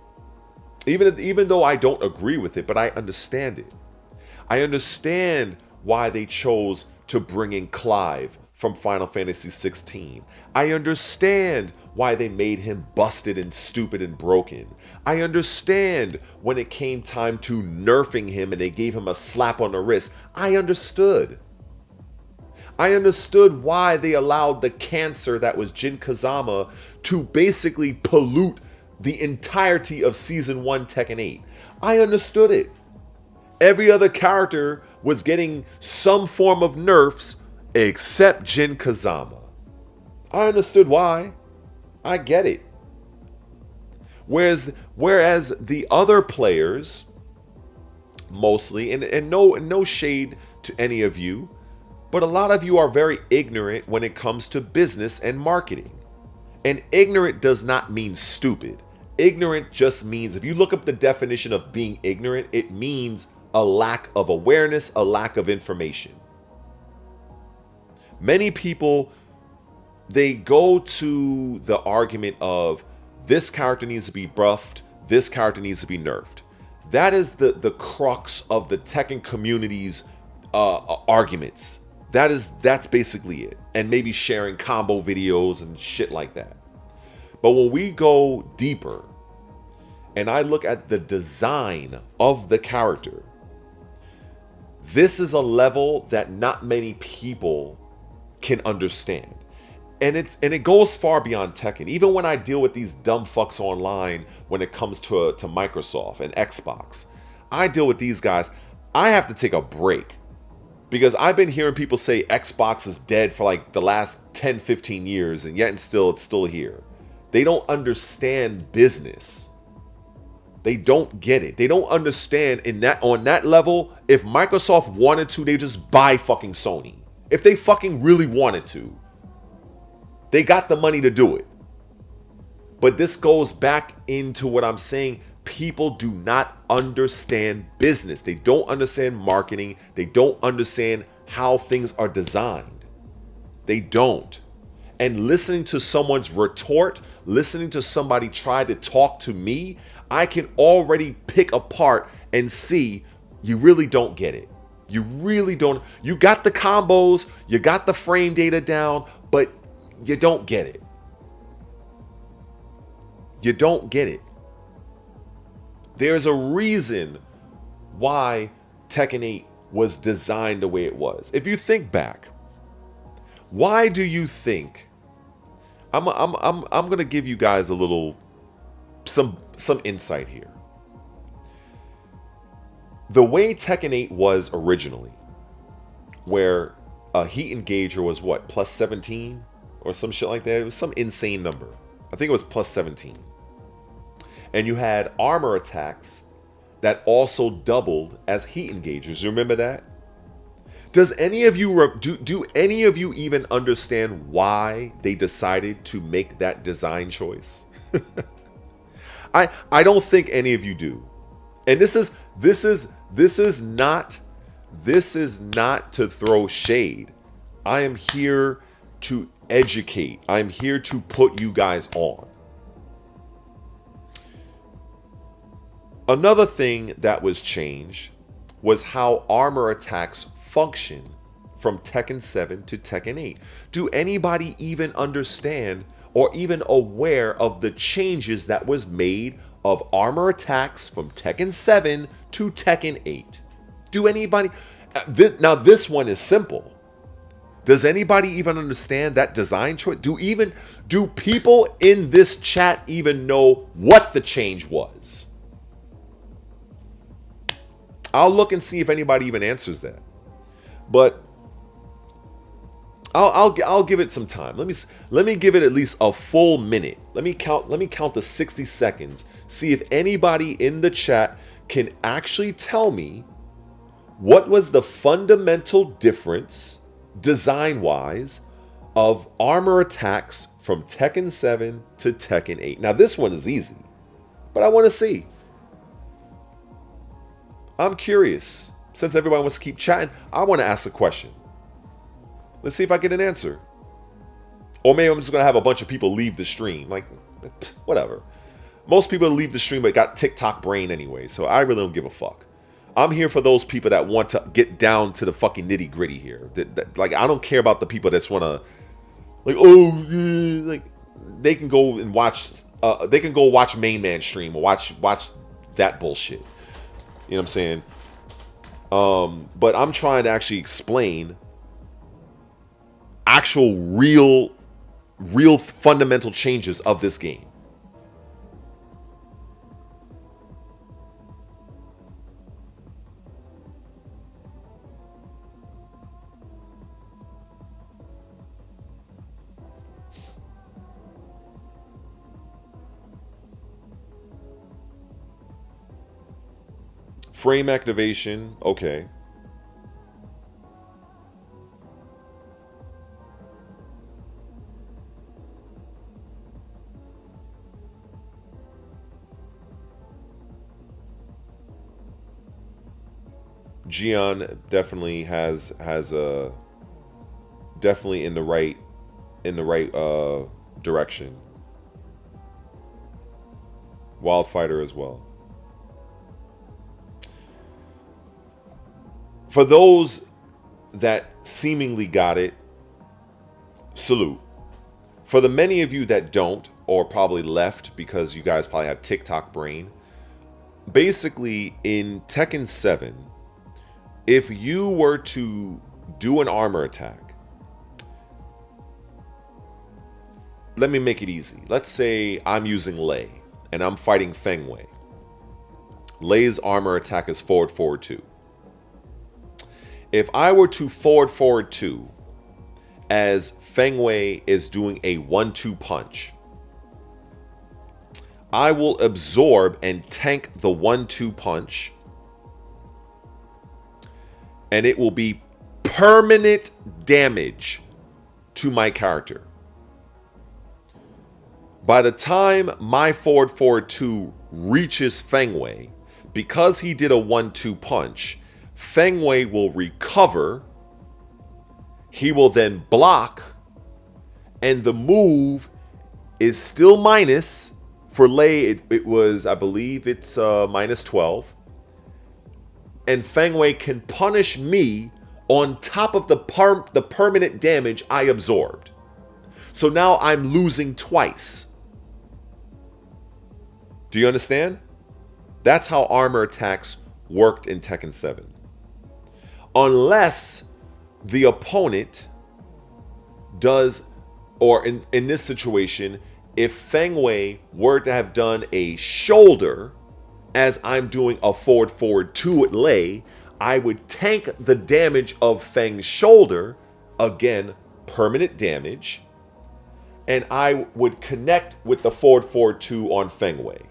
Even though I don't agree with it, but I understand it. I understand why they chose to bring in Clive from Final Fantasy 16. I understand why they made him busted and stupid and broken. I understand when it came time to nerfing him and they gave him a slap on the wrist. I understood. I understood why they allowed the cancer that was Jin Kazama to basically pollute the entirety of Season 1 Tekken 8. I understood it. Every other character was getting some form of nerfs except Jin Kazama. I understood why. I get it. Whereas the other players, mostly, and no shade to any of you, but a lot of you are very ignorant when it comes to business and marketing. And ignorant does not mean stupid. Ignorant just means, if you look up the definition of being ignorant, it means a lack of awareness, a lack of information. Many people, they go to the argument of this character needs to be buffed, this character needs to be nerfed. That is the crux of the Tekken community's arguments. That's basically it. And maybe sharing combo videos and shit like that. But when we go deeper and I look at the design of the character, this is a level that not many people can understand. And it goes far beyond Tekken. Even when I deal with these dumb fucks online when it comes to Microsoft and Xbox, I deal with these guys. I have to take a break because I've been hearing people say Xbox is dead for like the last 10, 15 years, and yet it's still here. They don't understand business. They don't get it. They don't understand on that level. If Microsoft wanted to, they just buy fucking Sony. If they fucking really wanted to, they got the money to do it. But this goes back into what I'm saying. People do not understand business. They don't understand marketing. They don't understand how things are designed. They don't. And listening to someone's retort, listening to somebody try to talk to me, I can already pick apart and see you really don't get it. You really don't. You got the combos, you got the frame data down, but you don't get it. You don't get it. There's a reason why Tekken 8 was designed the way it was. If you think back, why do you think I'm gonna give you guys a little some insight here. The way Tekken 8 was originally, where a heat engager was what, plus 17 or some shit like that. It was some insane number. I think it was plus 17. And you had armor attacks that also doubled as heat engagers. You remember that? Does any of you do any of you even understand why they decided to make that design choice? I don't think any of you do. And this is not to throw shade. I am here to educate. I'm here to put you guys on. Another thing that was changed was how armor attacks function from Tekken 7 to Tekken 8. Do anybody even understand or even aware of the changes that was made of armor attacks from Tekken 7 to Tekken 8? Do anybody? Now this one is simple. Does anybody even understand that design choice? Do people in this chat even know what the change was? I'll look and see if anybody even answers that. But I'll give it some time. Let me give it at least a full minute. Let me count the 60 seconds. See if anybody in the chat can actually tell me what was the fundamental difference design-wise of armor attacks from Tekken 7 to Tekken 8. Now this one is easy, but I want to see. I'm curious. Since everybody wants to keep chatting, I want to ask a question. Let's see if I get an answer. Or maybe I'm just going to have a bunch of people leave the stream. Like, whatever. Most people leave the stream but got TikTok brain anyway, so I really don't give a fuck. I'm here for those people that want to get down to the fucking nitty gritty here. Like, I don't care about the people that just want to, like, oh, yeah, like, they can go and watch, they can go watch Main Man stream or watch that bullshit. You know what I'm saying? But I'm trying to actually explain actual real fundamental changes of this game. Frame activation, okay. Gian definitely has a definitely in the right direction. Wildfighter as well. For those that seemingly got it, salute. For the many of you that don't, or probably left because you guys probably have TikTok brain, basically in Tekken 7, if you were to do an armor attack, let me make it easy. Let's say I'm using Lei and I'm fighting Feng Wei. Lei's armor attack is forward 2. If I were to forward 2 as Feng Wei is doing a 1-2 punch, I will absorb and tank the 1-2 punch, and it will be permanent damage to my character. By the time my forward 2 reaches Feng Wei, because he did a 1-2 punch, Feng Wei will recover, he will then block, and the move is still minus. For Lei, it was, I believe it's minus 12. And Feng Wei can punish me on top of the permanent damage I absorbed. So now I'm losing twice. Do you understand? That's how armor attacks worked in Tekken 7. Unless the opponent does, or in this situation, if Feng Wei were to have done a shoulder as I'm doing a forward 2 at Lei, I would tank the damage of Feng's shoulder, again, permanent damage, and I would connect with the forward 2 on Feng Wei.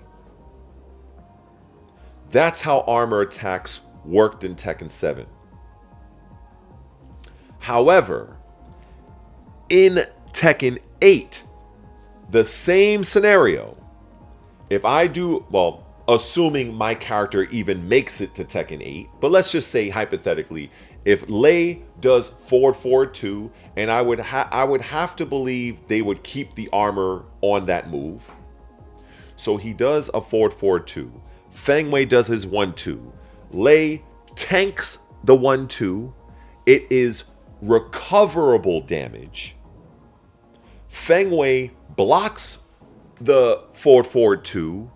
That's how armor attacks worked in Tekken 7. However, in Tekken 8, the same scenario, if I do, well, assuming my character even makes it to Tekken 8, but let's just say hypothetically, if Lei does forward 2, and I would have to believe they would keep the armor on that move. So he does a forward 2. Feng Wei does his 1-2. Lei tanks the 1-2. It is recoverable damage. Feng Wei blocks the forward 2,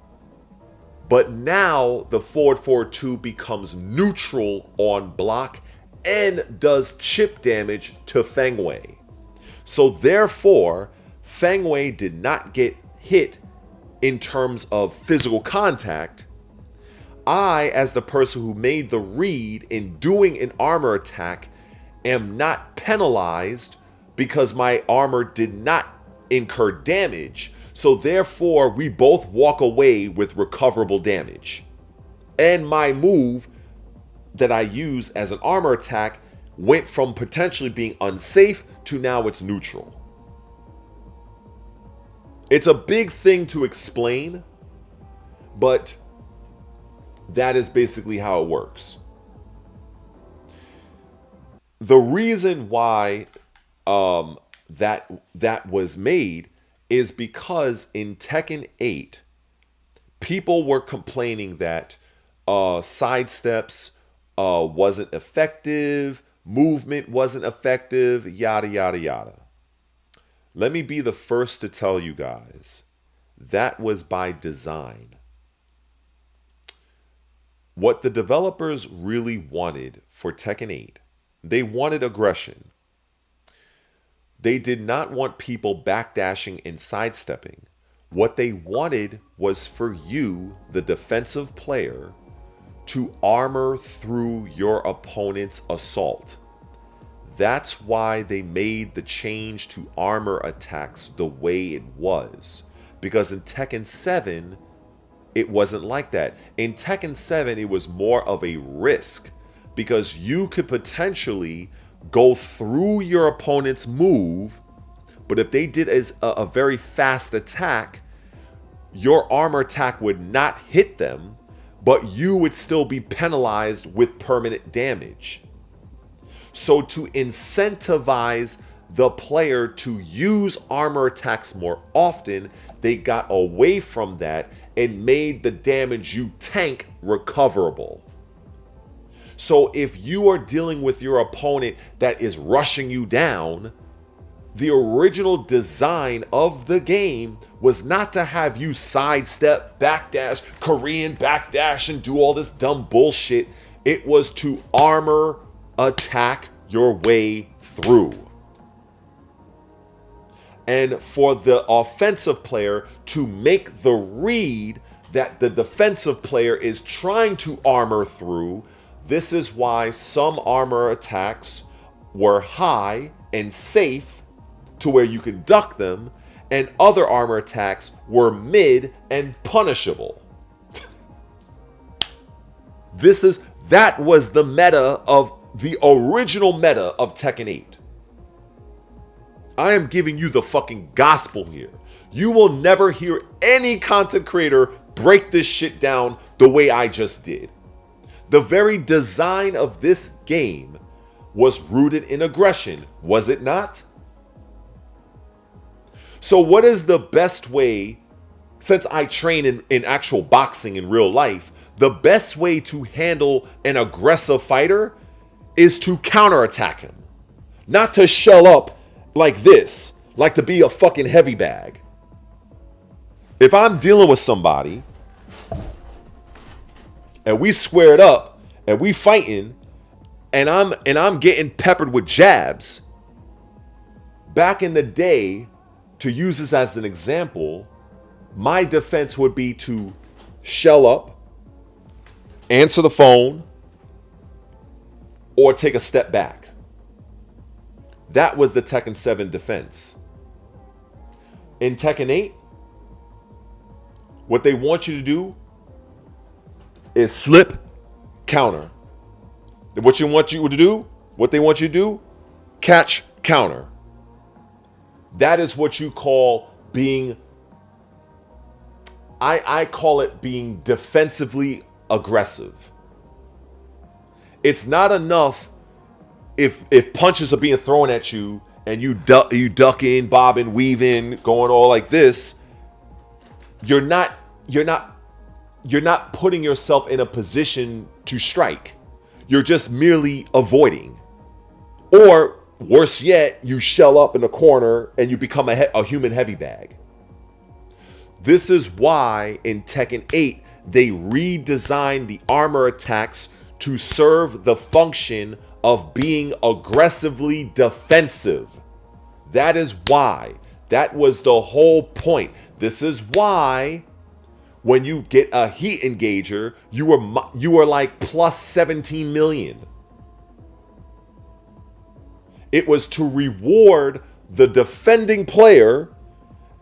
but now the forward 2 becomes neutral on block and does chip damage to Feng Wei. So therefore, Feng Wei did not get hit in terms of physical contact. I, as the person who made the read in doing an armor attack, am not penalized because my armor did not incur damage. So therefore, we both walk away with recoverable damage. And my move that I use as an armor attack went from potentially being unsafe to now it's neutral. It's a big thing to explain, but that is basically how it works. The reason why that was made is because in Tekken 8, people were complaining that sidesteps wasn't effective, movement wasn't effective, yada, yada, yada. Let me be the first to tell you guys, that was by design. What the developers really wanted for Tekken 8, they wanted aggression. They did not want people backdashing and sidestepping. What they wanted was for you, the defensive player, to armor through your opponent's assault. That's why they made the change to armor attacks the way it was. Because in Tekken 7, it wasn't like that. In Tekken 7, it was more of a risk because you could potentially go through your opponent's move, but if they did a very fast attack, your armor attack would not hit them, but you would still be penalized with permanent damage. So to incentivize the player to use armor attacks more often, they got away from that and made the damage you tank recoverable. So if you are dealing with your opponent that is rushing you down, the original design of the game was not to have you sidestep, backdash, Korean backdash, and do all this dumb bullshit. It was to armor attack your way through. And for the offensive player to make the read that the defensive player is trying to armor through. This is why some armor attacks were high and safe to where you can duck them, and other armor attacks were mid and punishable. That was the meta of the original meta of Tekken 8. I am giving you the fucking gospel here. You will never hear any content creator break this shit down the way I just did. The very design of this game was rooted in aggression, was it not? So what is the best way, since I train in actual boxing in real life, the best way to handle an aggressive fighter is to counterattack him. Not to shell up like this, like to be a fucking heavy bag. If I'm dealing with somebody and we squared up and we fighting and I'm getting peppered with jabs, back in the day, to use this as an example, my defense would be to shell up, answer the phone, or take a step back. That was the Tekken 7 defense. In Tekken 8, what they want you to do is slip, counter. What they want you to do, catch, counter. That is what you call being, I call it being defensively aggressive. It's not enough if punches are being thrown at you and you duck in, bobbing, weaving, going all like this. You're not you're not putting yourself in a position to strike. You're just merely avoiding. Or worse yet, you shell up in a corner and you become a human heavy bag. This is why in Tekken 8, they redesigned the armor attacks to serve the function of being aggressively defensive. That is why. That was the whole point. This is why when you get a heat engager, you are like plus 17 million. It was to reward the defending player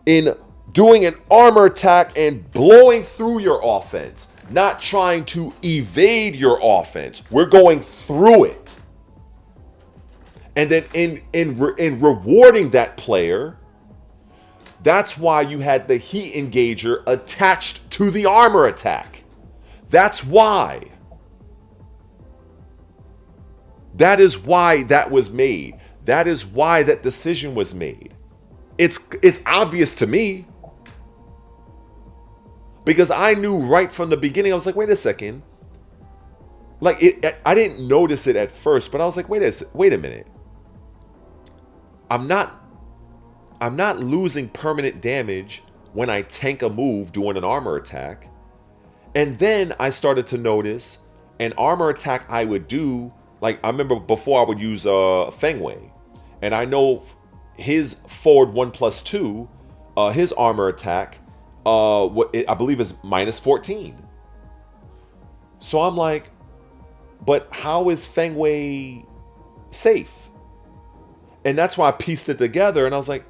in doing an armor attack and blowing through your offense, not trying to evade your offense. We're going through it. And then in rewarding that player, that's why you had the heat engager attached to the armor attack. That's why. That is why that was made. That is why that decision was made. It's obvious to me. Because I knew right from the beginning, I was like, wait a second. Like, I didn't notice it at first, but I was like, wait a minute. I'm not losing permanent damage when I tank a move doing an armor attack. And then I started to notice an armor attack I would do, like I remember before I would use Feng Wei. And I know his forward 1+2, his armor attack, I believe is minus 14. So I'm like, but how is Feng Wei safe? And that's why I pieced it together and I was like,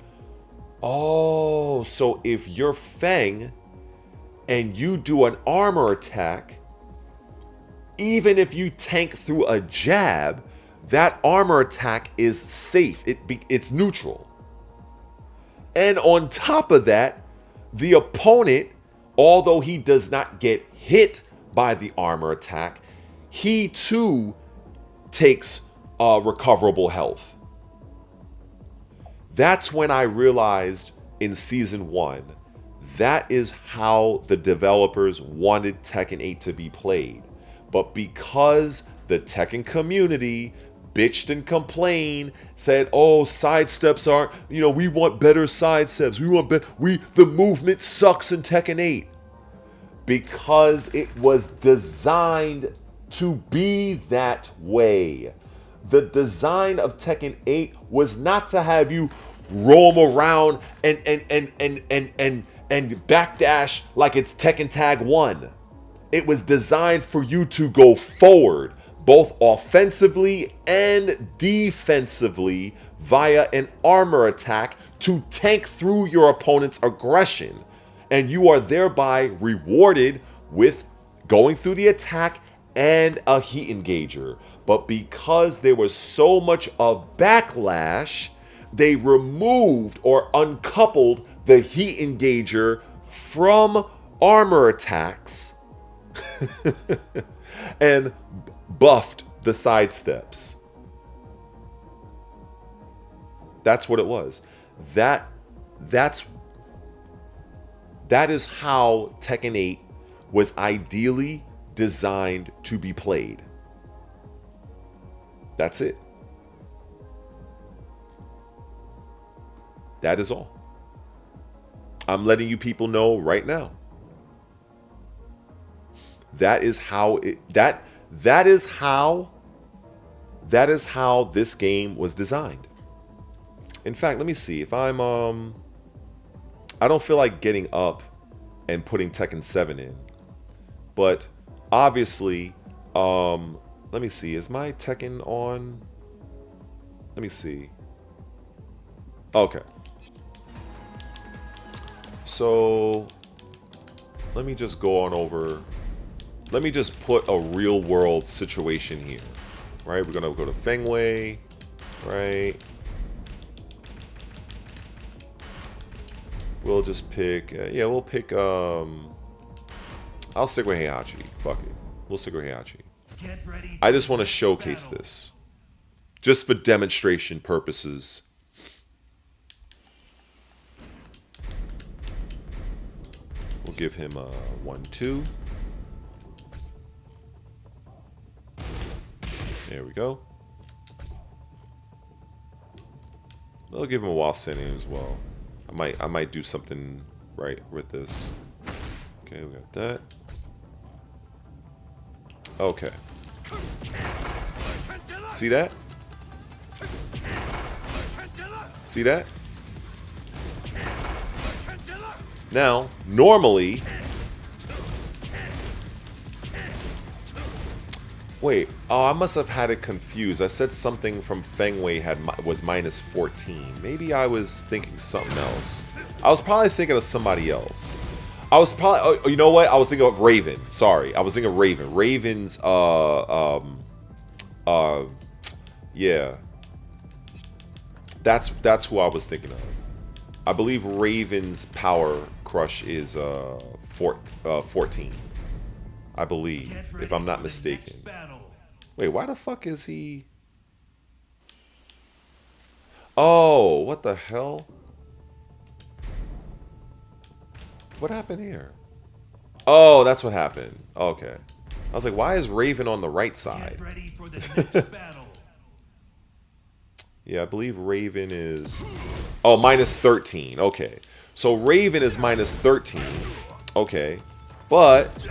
oh, so if you're Feng and you do an armor attack, even if you tank through a jab, that armor attack is safe. It's neutral. And on top of that, the opponent, although he does not get hit by the armor attack, he too takes recoverable health. That's when I realized in season 1, that is how the developers wanted Tekken 8 to be played. But because the Tekken community bitched and complained, said, oh, sidesteps aren't, we want better sidesteps. The movement sucks in Tekken 8. Because it was designed to be that way. The design of Tekken 8 was not to have you roam around and backdash like it's Tekken Tag 1. It was designed for you to go forward, both offensively and defensively via an armor attack to tank through your opponent's aggression. And you are thereby rewarded with going through the attack and a heat engager. But because there was so much of backlash, they removed or uncoupled the heat engager from armor attacks and buffed the sidesteps. That's what it was. That is how Tekken 8 was ideally designed to be played. That's it. That is all. I'm letting you people know right now. That is how this game was designed. In fact, let me see if I don't feel like getting up and putting Tekken 7 in. But obviously, let me see, is my Tekken on? Let me see. Okay. So let me just go on over. Let me just put a real world situation here. Right? We're gonna go to Feng Wei, right? We'll just pick, we'll pick, I'll stick with Heihachi. Fuck it. We'll stick with Heihachi. I just want to showcase this. Just for demonstration purposes. We'll give him a 1-2. There we go. I'll give him a while sitting as well. I might do something right with this. Okay, we got that. Okay. See that? See that? Now, normally... Wait, oh, I must have had it confused. I said something from Feng Wei was minus 14. Maybe I was thinking something else. I was probably thinking of somebody else. I was probably, oh, you know what? I was thinking of Raven. Sorry, I was thinking of Raven. Raven's, yeah. That's who I was thinking of. I believe Raven's power crush is 14. I believe, if I'm not mistaken. Wait, why the fuck is he? Oh, what the hell? What happened here? Oh, that's what happened. Okay. I was like, why is Raven on the right side? Get ready for the next battle. Yeah, I believe Raven is... Oh, minus 13. Okay. So Raven is minus 13. Okay. But...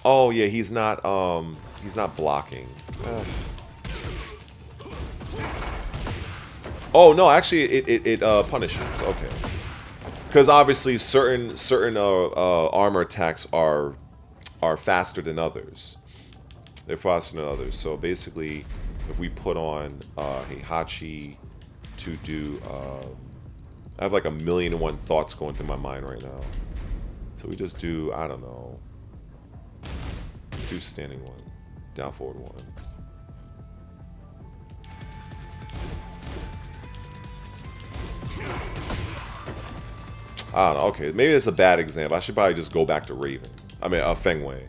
Oh, yeah, he's not blocking. Ugh. Oh, no, actually, it punishes. Okay. Because obviously certain armor attacks are faster than others. They're faster than others. So basically, if we put on Heihachi to do... I have like 1,000,001 thoughts going through my mind right now. So we just do, I don't know. Do standing one, down forward one. I don't know. Okay, maybe that's a bad example. I should probably just go back to Raven. I mean, Feng Wei.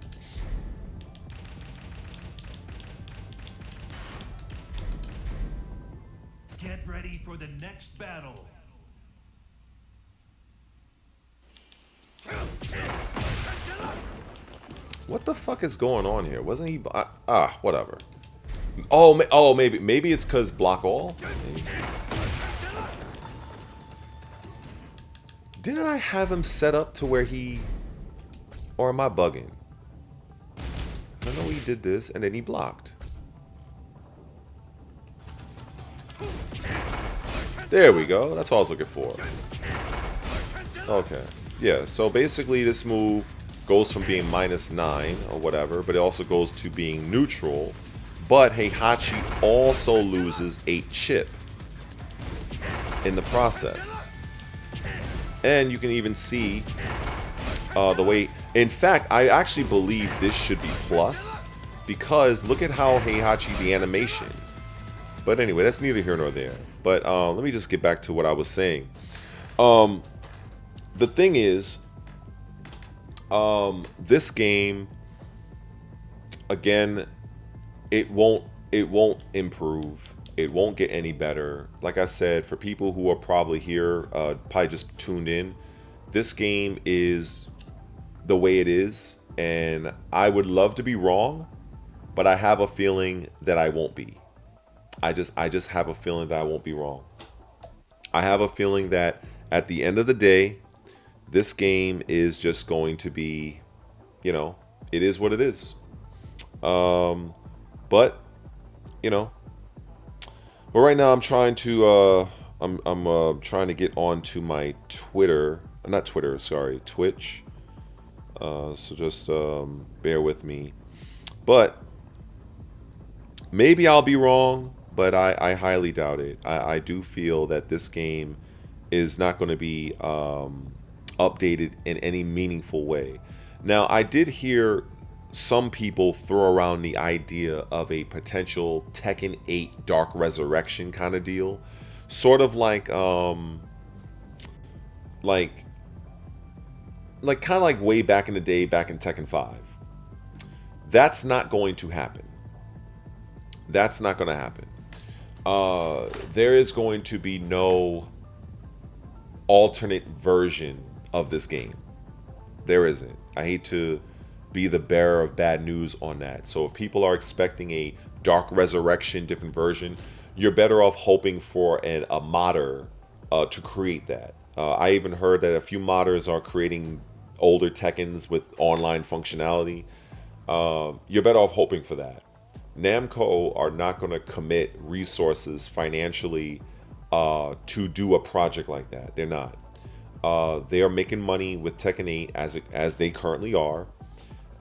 Get ready for the next battle. What the fuck is going on here? Wasn't he... whatever. Oh, maybe it's because block all? Maybe. Didn't I have him set up to where he... Or am I bugging? I know he did this, and then he blocked. There we go. That's all I was looking for. Okay. Yeah, so basically this move goes from being minus 9 or whatever, but it also goes to being neutral. But Heihachi also loses 8 chip in the process. And you can even see the way... In fact, I actually believe this should be plus, because look at how Heihachi, the animation. But anyway, that's neither here nor there. But let me just get back to what I was saying. The thing is, this game, again, it won't improve. It won't get any better. Like I said, for people who are probably here, probably just tuned in, this game is the way it is, and I would love to be wrong, but I have a feeling that I won't be. I just have a feeling that I won't be wrong. I have a feeling that at the end of the day, this game is just going to be, you know, it is what it is. But, you know, but right now I'm trying to I'm trying to get onto my Twitter, not Twitter, sorry, Twitch. So just bear with me. But maybe I'll be wrong, but I highly doubt it. I do feel that this game is not going to be updated in any meaningful way. Now, I did hear some people throw around the idea of a potential Tekken 8 Dark Resurrection kind of deal. Sort of like kind of like way back in the day, back in Tekken 5. That's not going to happen. That's not going to happen. There is going to be no alternate version of this game. There isn't. I hate to be the bearer of bad news on that. So if people are expecting a Dark Resurrection different version, you're better off hoping for a modder to create that. I even heard that a few modders are creating older Tekkens with online functionality. You're better off hoping for that. Namco are not going to commit resources financially to do a project like that. They're not. They are making money with Tekken 8 as they currently are.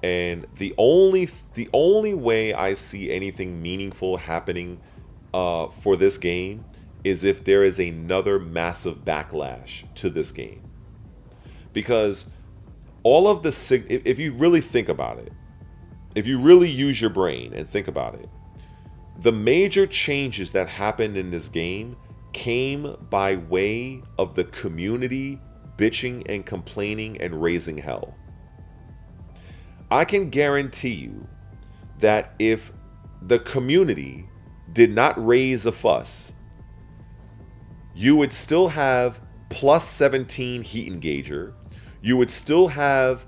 And the only way I see anything meaningful happening for this game is if there is another massive backlash to this game. Because all of the if you really think about it, if you really use your brain and think about it, the major changes that happened in this game came by way of the community bitching and complaining and raising hell. I can guarantee you that if the community did not raise a fuss, you would still have plus 17 heat engager. You would still have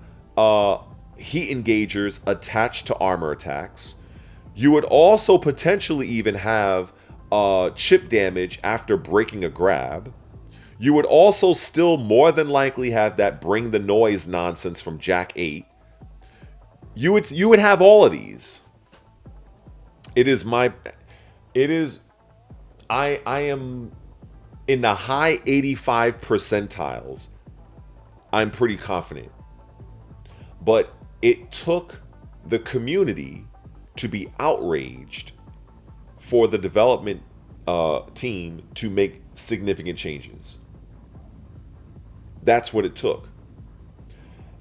heat engagers attached to armor attacks. You would also potentially even have chip damage after breaking a grab. You would also still more than likely have that bring the noise nonsense from Jack 8. You would have all of these. I am in the high 85 percentiles. I'm pretty confident. But it took the community to be outraged for the development team to make significant changes. That's what it took.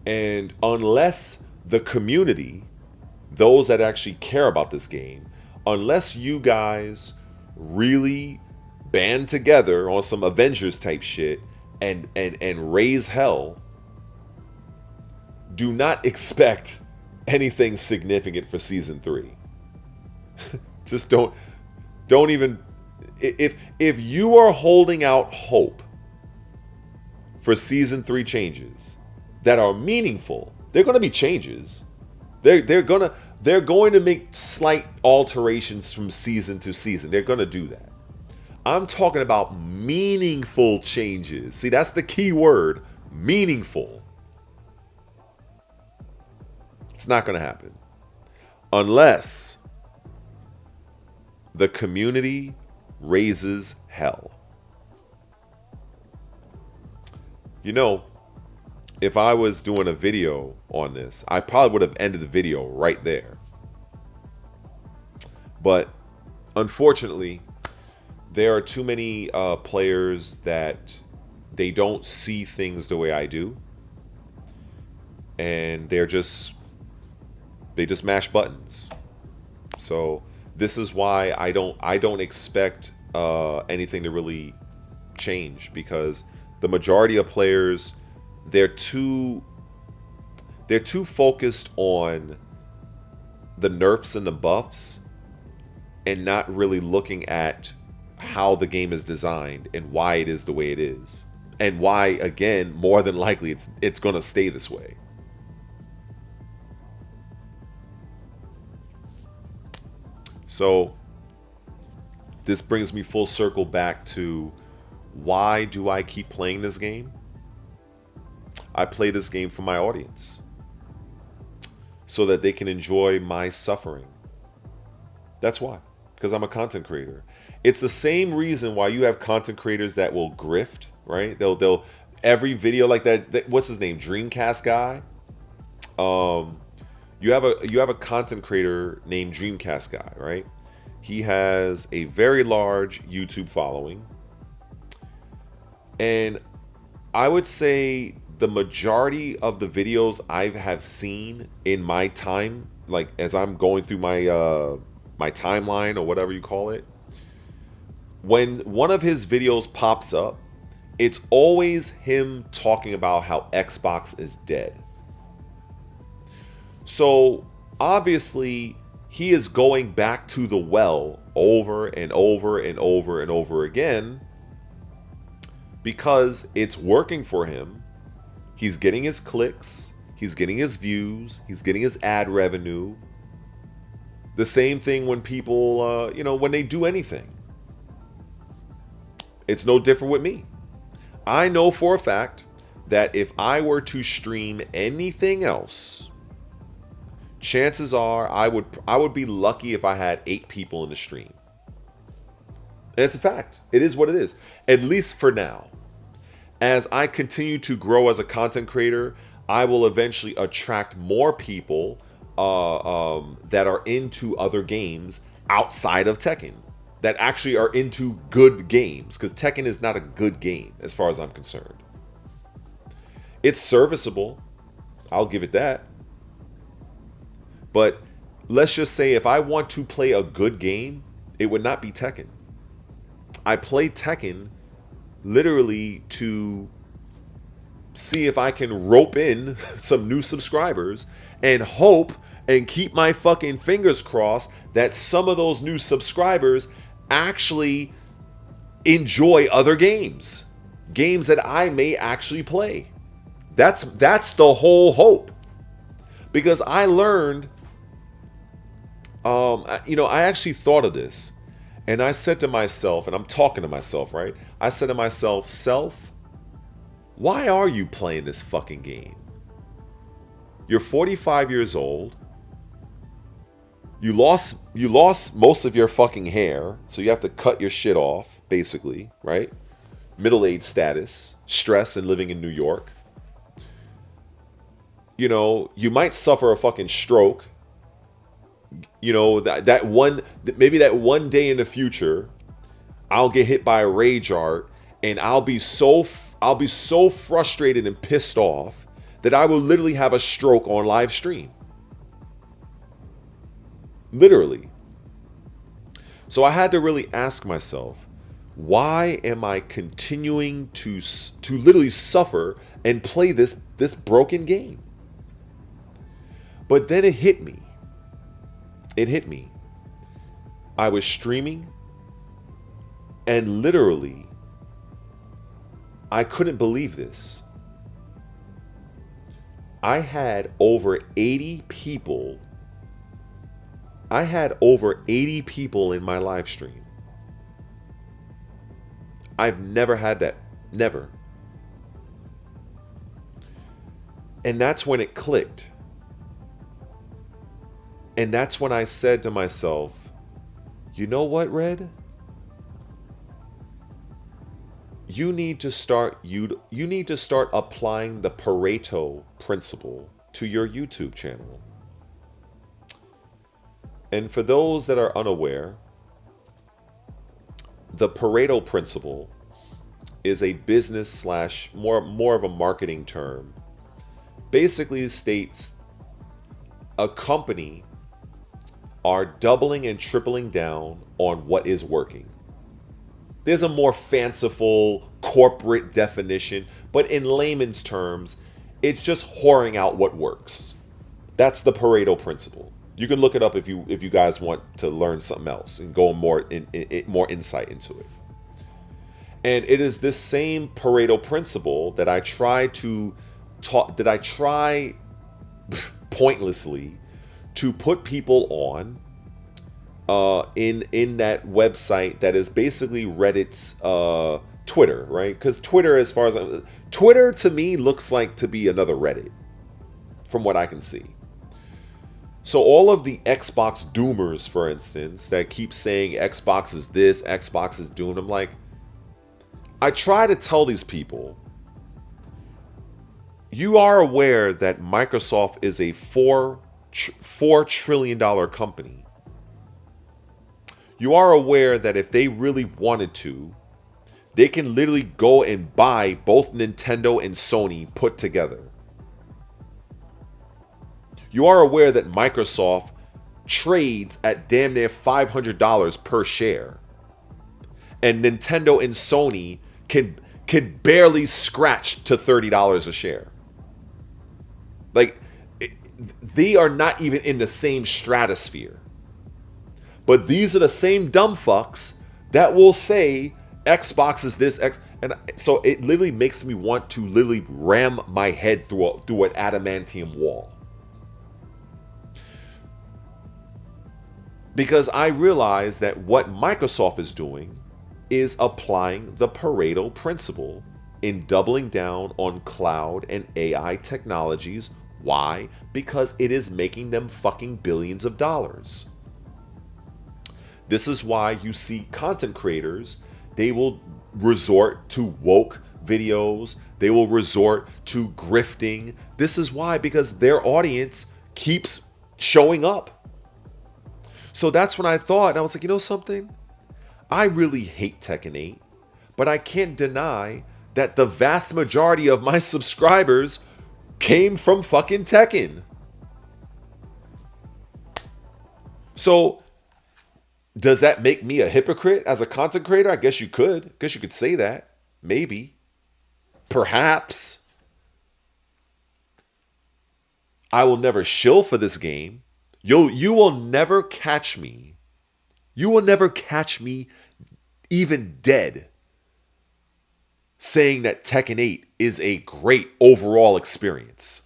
And unless the community, those that actually care about this game, unless you guys really band together on some Avengers type shit and raise hell, do not expect anything significant for season 3. Just don't even, if you are holding out hope for season 3 changes that are meaningful, they're going to be changes. They're going to make slight alterations from season to season. They're going to do that. I'm talking about meaningful changes. See, that's the key word, meaningful. It's not going to happen unless the community raises hell. You know, if I was doing a video on this, I probably would have ended the video right there. But unfortunately, there are too many players that they don't see things the way I do. And they just mash buttons. So this is why I don't expect anything to really change, because the majority of players, they're too focused on the nerfs and the buffs and not really looking at how the game is designed and why it is the way it is, and why, again, more than likely it's going to stay this way. So this brings me full circle back to, why do I keep playing this game? I play this game for my audience, so that they can enjoy my suffering. That's why, because I'm a content creator. It's the same reason why you have content creators that will grift, right? They'll every video like that, what's his name, Dreamcast guy. You have a content creator named Dreamcast guy, right? He has a very large YouTube following, and I would say the majority of the videos I have seen in my time, like as I'm going through my my timeline or whatever you call it, when one of his videos pops up, it's always him talking about how Xbox is dead. So obviously he is going back to the well over and over and over and over again, because it's working for him. He's getting his clicks, He's getting his views. He's getting his ad revenue. The same thing when people, when they do anything. It's no different with me. I know for a fact that if I were to stream anything else, chances are I would be lucky if I had 8 people in the stream. And it's a fact. It is what it is. At least for now. As I continue to grow as a content creator, I will eventually attract more people that are into other games outside of Tekken, that actually are into good games, because Tekken is not a good game as far as I'm concerned. It's serviceable, I'll give it that. But let's just say if I want to play a good game, it would not be Tekken. I play Tekken literally to see if I can rope in some new subscribers and hope and keep my fucking fingers crossed that some of those new subscribers actually enjoy other games that I may actually play. That's the whole hope. Because I learned, I actually thought of this, and I said to myself, and I'm talking to myself, right? I said to myself, self, why are you playing this fucking game? You're 45 years old. You lost most of your fucking hair, so you have to cut your shit off, basically, right? Middle-aged status, stress, and living in New York. You might suffer a fucking stroke. Maybe that one day in the future, I'll get hit by a rage art, and I'll be so frustrated and pissed off that I will literally have a stroke on live stream. Literally. So I had to really ask myself, why am I continuing to literally suffer and play this broken game? But then it hit me. I was streaming, and literally, I couldn't believe this. I had over 80 people in my live stream. I've never had that. Never. And that's when it clicked. And that's when I said to myself, you know what, Red? You need to start applying the Pareto principle to your YouTube channel. And for those that are unaware, the Pareto principle is a business / more of a marketing term. Basically states a company are doubling and tripling down on what is working. There's a more fanciful corporate definition, but in layman's terms, it's just whoring out what works. That's the Pareto principle. You can look it up if you guys want to learn something else and go more insight into it. And it is this same Pareto principle that I try pointlessly to put people on in that website that is basically Reddit's Twitter, right? Because Twitter to me looks like to be another Reddit, from what I can see. So all of the Xbox doomers, for instance, that keep saying Xbox is this, Xbox is doomed, I'm like, I try to tell these people, you are aware that Microsoft is a $4 trillion company. You are aware that if they really wanted to, they can literally go and buy both Nintendo and Sony put together. You are aware that Microsoft trades at damn near $500 per share. And Nintendo and Sony can barely scratch to $30 a share. Like, they are not even in the same stratosphere. But these are the same dumb fucks that will say Xbox is this, And so it literally makes me want to literally ram my head through an adamantium wall. Because I realize that what Microsoft is doing is applying the Pareto principle in doubling down on cloud and AI technologies. Why? Because it is making them fucking billions of dollars. This is why you see content creators, they will resort to woke videos, they will resort to grifting. This is why, because their audience keeps showing up. So that's when I thought, and I was like, you know something? I really hate Tekken 8, but I can't deny that the vast majority of my subscribers came from fucking Tekken. So does that make me a hypocrite as a content creator? I guess you could. I guess you could say that. Maybe. Perhaps. I will never shill for this game. You will never catch me. You will never catch me even dead saying that Tekken 8 is a great overall experience.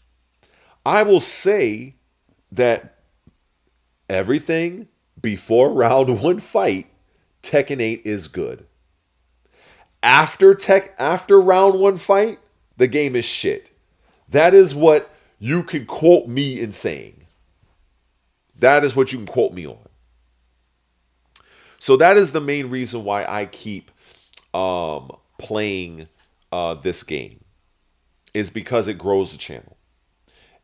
I will say that everything before round 1 fight, Tekken 8 is good. After round 1 fight, the game is shit. That is what you could quote me in saying. That is what you can quote me on. So that is the main reason why I keep playing this game, is because it grows the channel.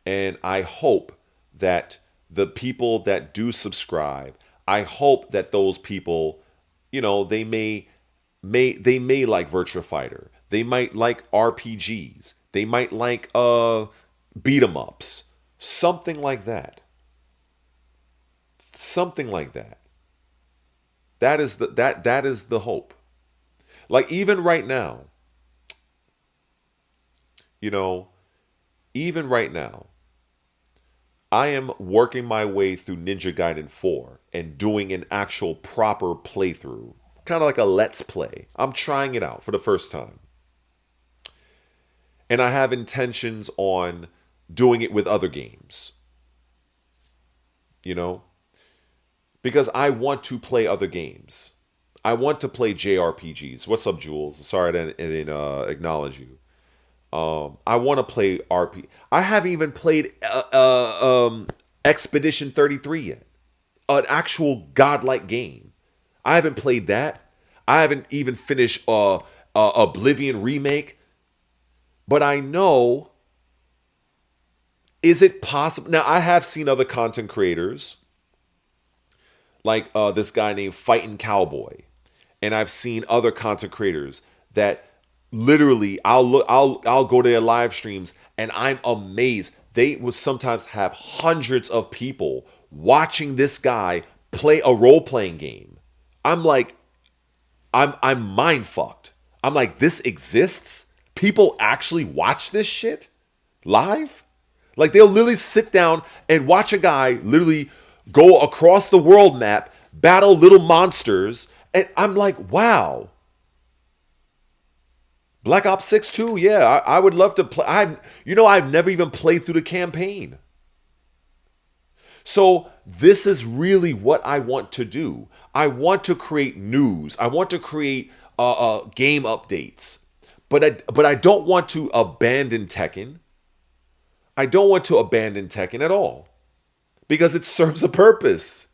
And I hope that the people that do subscribe, I hope that those people, you know, they may like Virtua Fighter. They might like RPGs. They might like beat 'em ups. Something like that. Something like that. That is the hope. Like even right now, you know, even right now, I am working my way through Ninja Gaiden 4 and doing an actual proper playthrough. Kind of like a let's play. I'm trying it out for the first time. And I have intentions on doing it with other games. You know? Because I want to play other games. I want to play JRPGs. What's up, Jules? Sorry I didn't acknowledge you. I want to play RP. I haven't even played Expedition 33 yet. An actual godlike game. I haven't played that. I haven't even finished Oblivion Remake. But I know, is it possible? Now, I have seen other content creators, like this guy named Fightin' Cowboy. And I've seen other content creators that literally I'll go to their live streams and I'm amazed. They would sometimes have hundreds of people watching this guy play a role-playing game. I'm like, I'm mind fucked. I'm like, this exists? People actually watch this shit live? Like they'll literally sit down and watch a guy literally go across the world map, battle little monsters, and I'm like, wow. Black Ops 6 too, yeah, I would love to play. I've never even played through the campaign. So this is really what I want to do. I want to create news. I want to create game updates. But I don't want to abandon Tekken. I don't want to abandon Tekken at all. Because it serves a purpose.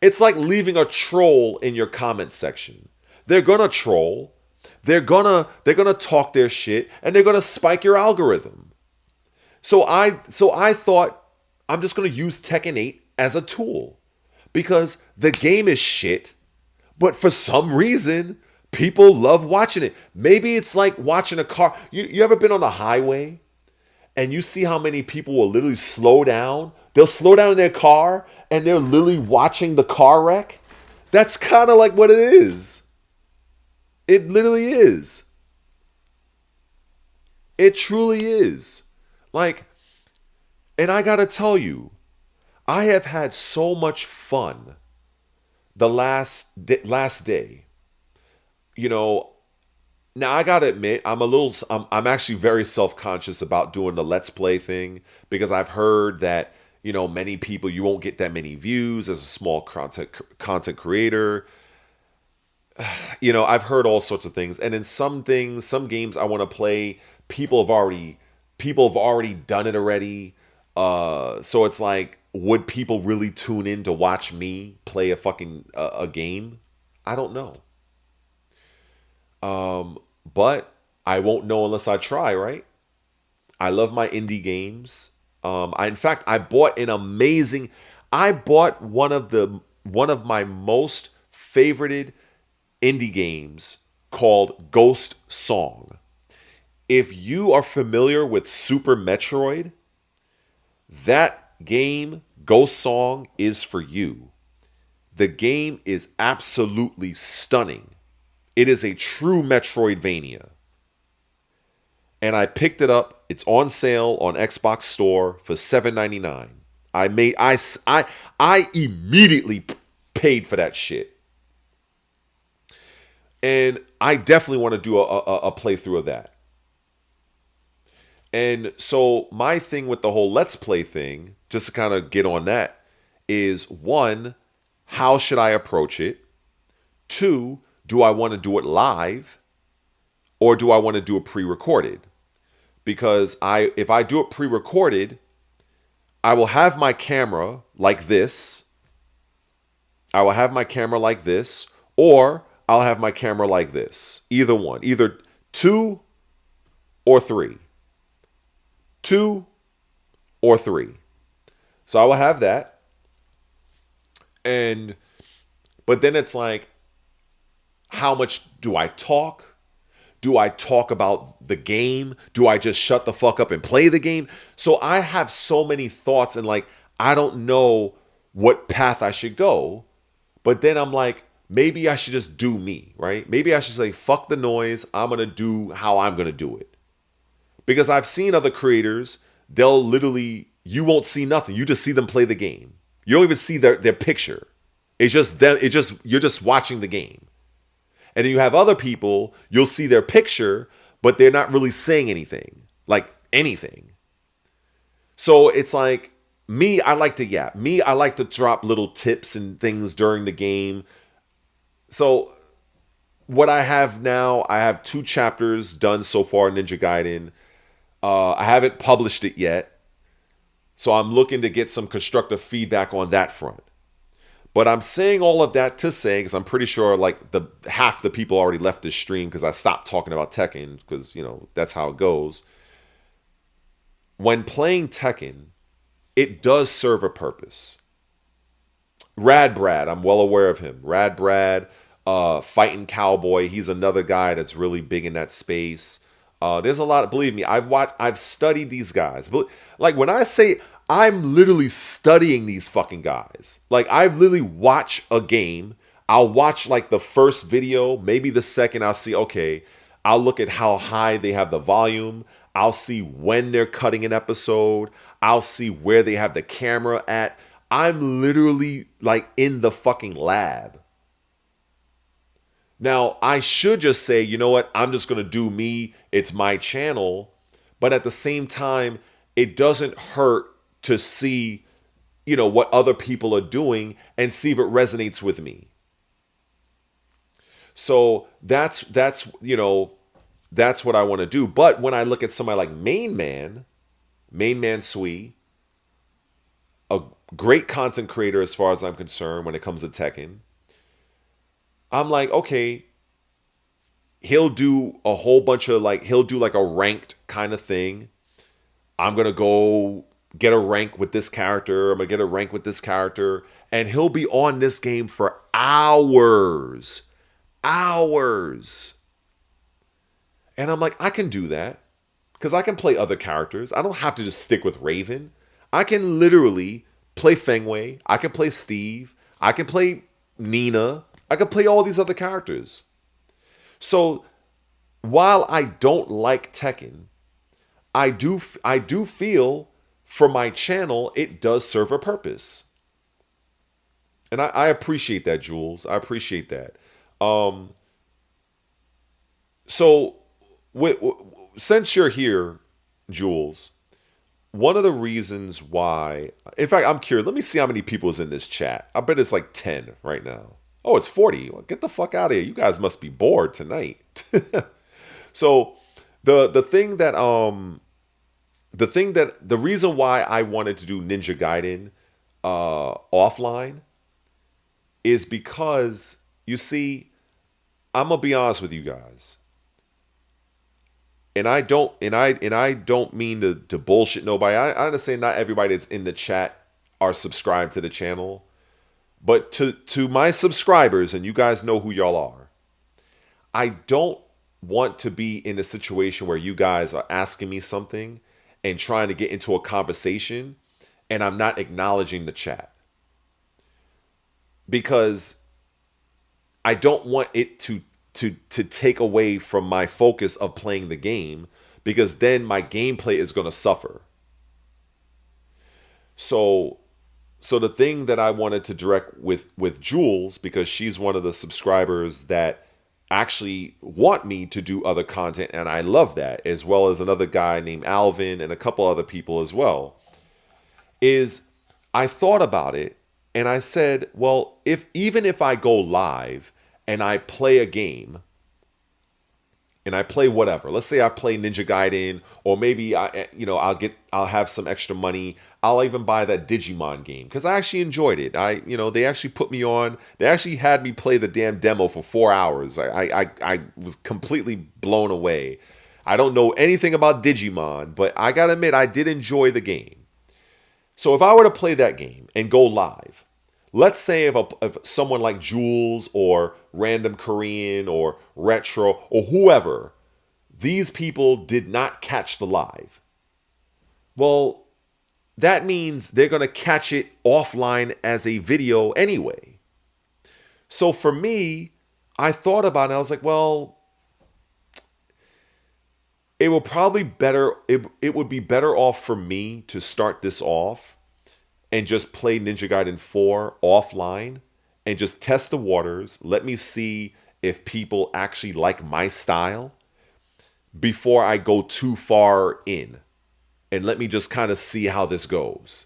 It's like leaving a troll in your comment section. They're gonna troll. They're gonna talk their shit and they're gonna spike your algorithm. So I thought I'm just gonna use Tekken 8 as a tool. Because the game is shit, but for some reason, people love watching it. Maybe it's like watching a car. You ever been on the highway and you see how many people will literally slow down? They'll slow down in their car and they're literally watching the car wreck. That's kind of like what it is. It literally is. It truly is. Like, and I gotta tell you, I have had so much fun the last day. You know, Now I gotta admit, I'm actually very self-conscious about doing the let's play thing because I've heard that, many people, you won't get that many views as a small content creator. I've heard all sorts of things, and in some things, some games I want to play, people have already done it already. So it's like, would people really tune in to watch me play a fucking a game? I don't know. But I won't know unless I try, right? I love my indie games. In fact, I bought one of my most favorited indie games called Ghost Song. If you are familiar with Super Metroid, that game, Ghost Song, is for you. The game is absolutely stunning. It is a true Metroidvania. And I picked it up. It's on sale on Xbox Store for $7.99. I immediately paid for that shit. And I definitely want to do a playthrough of that. And so my thing with the whole let's play thing, just to kind of get on that, is one, how should I approach it? Two, do I want to do it live? Or do I want to do it pre-recorded? Because if I do it pre-recorded, I will have my camera like this. I will have my camera like this, or I'll have my camera like this. Either one. Either 2 or 3. 2 or 3. So I will have that. But then it's like, how much do I talk? Do I talk about the game? Do I just shut the fuck up and play the game? So I have so many thoughts, and like, I don't know what path I should go. But then I'm like, maybe I should just do me, right? Maybe I should say, fuck the noise. I'm going to do how I'm going to do it. Because I've seen other creators, they'll literally, you won't see nothing. You just see them play the game. You don't even see their picture. It's just them. You're just watching the game. And then you have other people, you'll see their picture, but they're not really saying anything. Like anything. So it's like, I like to yap. I like to drop little tips and things during the game. So what I have now, I have 2 chapters done so far in Ninja Gaiden. I haven't published it yet. So I'm looking to get some constructive feedback on that front. But I'm saying all of that to say, because I'm pretty sure like half the people already left this stream because I stopped talking about Tekken, because, that's how it goes. When playing Tekken, it does serve a purpose. Rad Brad, I'm well aware of him. Rad Brad, Fighting Cowboy, he's another guy that's really big in that space. There's a lot, believe me, I've studied these guys. But like when I say I'm literally studying these fucking guys. Like I literally watch a game. I'll watch like the first video, maybe the second. I'll see, okay, I'll look at how high they have the volume. I'll see when they're cutting an episode. I'll see where they have the camera at. I'm literally like in the fucking lab. Now, I should just say, you know what? I'm just going to do me. It's my channel. But at the same time, it doesn't hurt to see, what other people are doing and see if it resonates with me. So that's what I want to do. But when I look at somebody like Main Man Sui, a great content creator as far as I'm concerned when it comes to Tekken, I'm like, okay, he'll do a whole bunch of he'll do like a ranked kind of thing. I'm going to go get a rank with this character. I'm going to get a rank with this character. And he'll be on this game for hours. Hours. And I'm like, I can do that. Because I can play other characters. I don't have to just stick with Raven. I can literally play Fengwei. I can play Steve. I can play Nina. I can play all these other characters. So while I don't like Tekken, I do feel for my channel, it does serve a purpose. And I appreciate that, Jules. I appreciate that. So, since you're here, Jules, one of the reasons why, in fact, I'm curious. Let me see how many people is in this chat. I bet it's like 10 right now. Oh, it's 40. Well, get the fuck out of here. You guys must be bored tonight. So, the thing that the reason why I wanted to do Ninja Gaiden offline is because, you see, I'm gonna be honest with you guys. And I don't mean to bullshit nobody. I understand not everybody that's in the chat are subscribed to the channel, but to my subscribers, and you guys know who y'all are, I don't want to be in a situation where you guys are asking me something and trying to get into a conversation and I'm not acknowledging the chat, because I don't want it to take away from my focus of playing the game, because then my gameplay is going to suffer. So the thing that I wanted to direct with Jules, because she's one of the subscribers that actually want me to do other content, and I love that, as well as another guy named Alvin and a couple other people as well, is I thought about it and I said, well, even if I go live and I play a game and I play whatever, let's say I play Ninja Gaiden, or maybe I'll have some extra money. I'll even buy that Digimon game because I actually enjoyed it. They actually put me on. They actually had me play the damn demo for 4 hours. I was completely blown away. I don't know anything about Digimon, but I gotta admit I did enjoy the game. So if I were to play that game and go live, let's say if someone like Jules or Random Korean or Retro or whoever, these people did not catch the live. Well, that means they're going to catch it offline as a video anyway. So for me, I thought about it. I was like, well, it would be better off for me to start this off and just play Ninja Gaiden 4 offline and just test the waters. Let me see if people actually like my style before I go too far in. And let me just kind of see how this goes.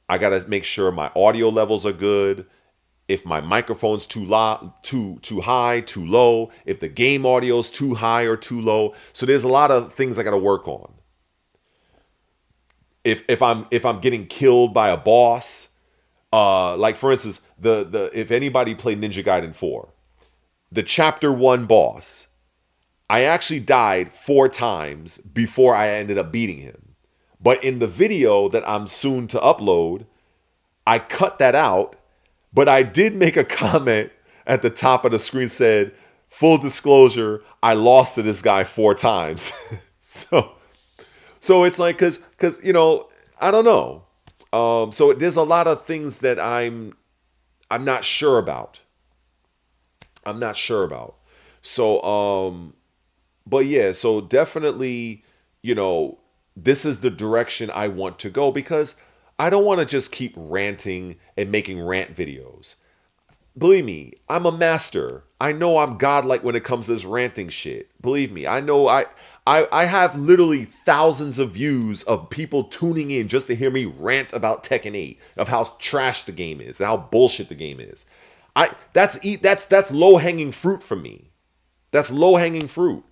I got to make sure my audio levels are good. If my microphone's too high, too low, if the game audio's too high or too low. So there's a lot of things I got to work on. If I'm getting killed by a boss, like for instance, if anybody played Ninja Gaiden 4, the chapter 1 boss, I actually died 4 times before I ended up beating him. But in the video that I'm soon to upload, I cut that out, but I did make a comment at the top of the screen said, full disclosure, I lost to this guy 4 times. So it's like, cause I don't know. So there's a lot of things that I'm not sure about. So, but yeah, so definitely, this is the direction I want to go, because I don't want to just keep ranting and making rant videos. Believe me, I'm a master. I know I'm godlike when it comes to this ranting shit. Believe me, I know I have literally thousands of views of people tuning in just to hear me rant about Tekken 8, of how trash the game is, and how bullshit the game is. That's low-hanging fruit for me. That's low-hanging fruit.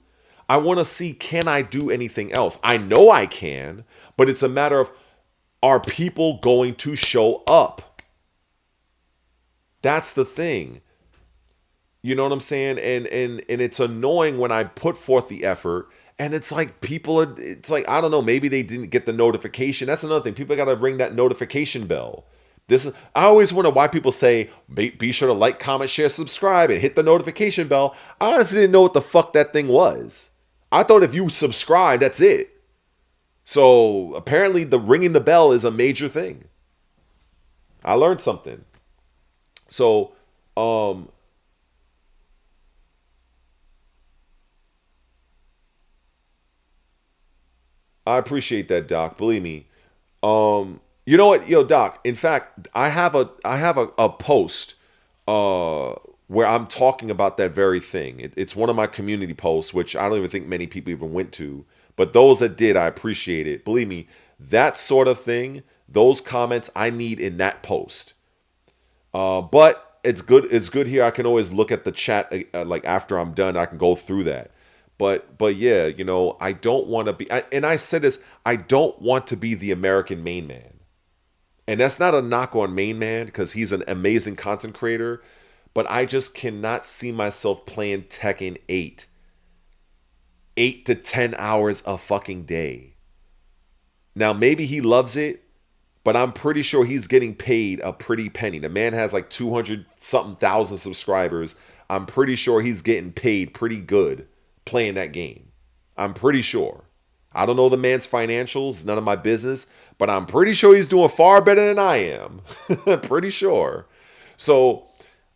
I want to see, can I do anything else? I know I can, but it's a matter of, are people going to show up? That's the thing. You know what I'm saying? And it's annoying when I put forth the effort and it's like it's like, I don't know, maybe they didn't get the notification. That's another thing. People got to ring that notification bell. I always wonder why people say, be sure to like, comment, share, subscribe, and hit the notification bell. I honestly didn't know what the fuck that thing was. I thought if you subscribe, that's it. So apparently the ringing the bell is a major thing. I learned something. So, I appreciate that, Doc. Believe me. You know what, yo, Doc? In fact, I have a post where I'm talking about that very thing. It's one of my community posts, which I don't even think many people even went to. But those that did, I appreciate it. Believe me, that sort of thing, those comments I need in that post. But it's good. It's good here. I can always look at the chat like after I'm done. I can go through that. But yeah, you know, I don't want to be. And I said this. I don't want to be the American main man. And that's not a knock on main man because he's an amazing content creator. But I just cannot see myself playing Tekken 8 to 10 hours a fucking day. Now maybe he loves it. But I'm pretty sure he's getting paid a pretty penny. The man has like 200 something thousand subscribers. I'm pretty sure he's getting paid pretty good playing that game. I'm pretty sure. I don't know the man's financials, none of my business, but I'm pretty sure he's doing far better than I am. Pretty sure. So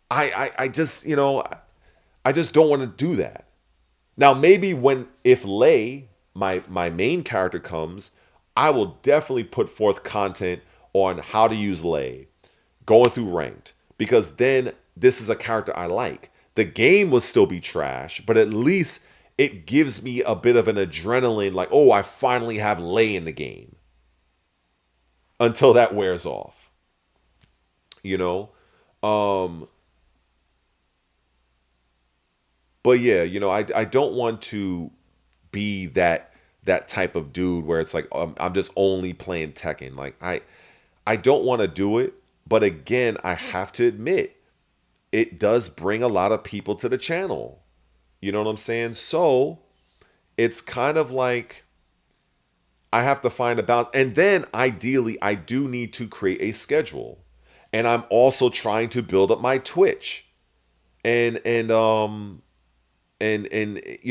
I just, you know, I just don't want to do that. Now maybe if Lei, my main character comes, I will definitely put forth content on how to use Lei, going through ranked, because then this is a character I like. The game will still be trash, but at least it gives me a bit of an adrenaline, like, oh, I finally have Lei in the game. Until that wears off. You know? But yeah, you know, I don't want to be that type of dude where it's like I'm just only playing Tekken. Like I don't want to do it, but again, I have to admit it does bring a lot of people to the channel. You know what I'm saying? So it's kind of like I have to find a balance. And then ideally, I do need to create a schedule. And I'm also trying to build up my Twitch. And you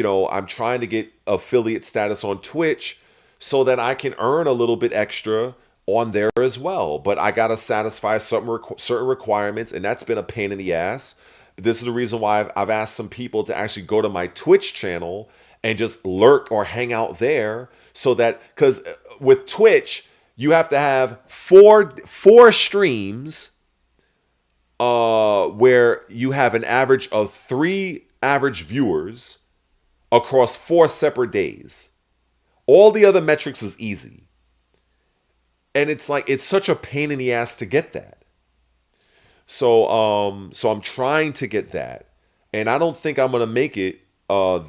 know, I'm trying to get affiliate status on Twitch so that I can earn a little bit extra on there as well. But I got to satisfy certain requirements, and that's been a pain in the ass. This is the reason why I've asked some people to actually go to my Twitch channel and just lurk or hang out there, so that, because with Twitch, you have to have four streams where you have an average of 3 average viewers across 4 separate days. All the other metrics is easy. And it's like, it's such a pain in the ass to get that. So I'm trying to get that. And I don't think I'm going to make it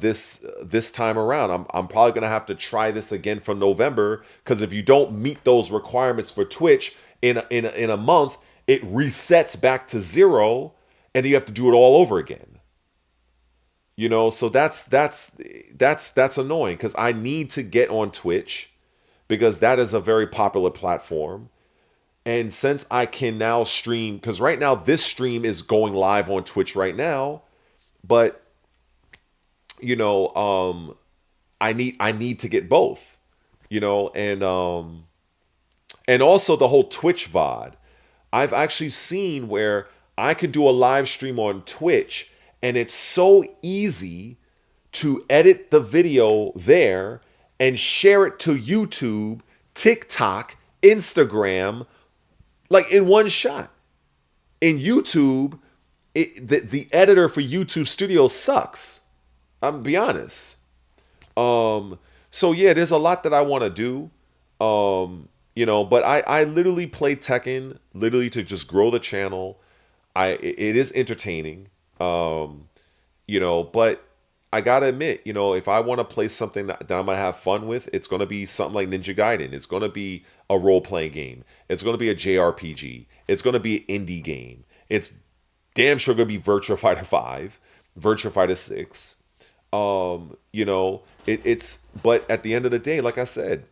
this time around. I'm probably going to have to try this again from November, because if you don't meet those requirements for Twitch in a month, it resets back to 0 and you have to do it all over again. You know, so that's annoying, because I need to get on Twitch because that is a very popular platform. And since I can now stream, because right now this stream is going live on Twitch right now, but you know, I need to get both, you know, and also the whole Twitch VOD. I've actually seen where I could do a live stream on Twitch, and it's so easy to edit the video there and share it to YouTube, TikTok, Instagram, like in one shot. In YouTube, the editor for YouTube Studio sucks. I'm gonna be honest. So yeah, there's a lot that I want to do. You know, but I literally play Tekken literally to just grow the channel. It is entertaining. You know, but I gotta admit, you know, if I want to play something that I'm gonna have fun with, it's gonna be something like Ninja Gaiden. It's gonna be a role-playing game. It's gonna be a JRPG. It's gonna be an indie game. It's damn sure gonna be Virtua Fighter 5, Virtua Fighter 6. You know, but at the end of the day, like I said,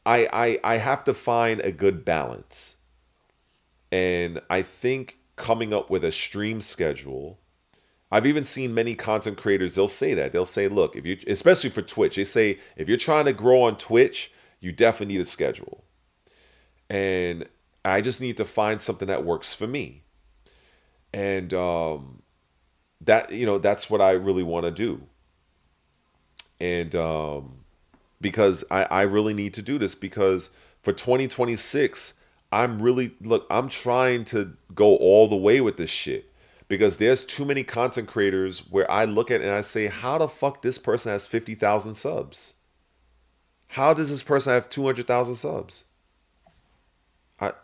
I have to find a good balance. And I think coming up with a stream schedule, I've even seen many content creators, they'll say that. They'll say, look, if you, especially for Twitch, they say, if you're trying to grow on Twitch, you definitely need a schedule. And I just need to find something that works for me. And that, you know, that's what I really want to do. And because I really need to do this, because for 2026, I'm trying to go all the way with this shit. because there's too many content creators where I look at it and I say, how the fuck this person has 50,000 subs? How does this person have 200,000 subs? I,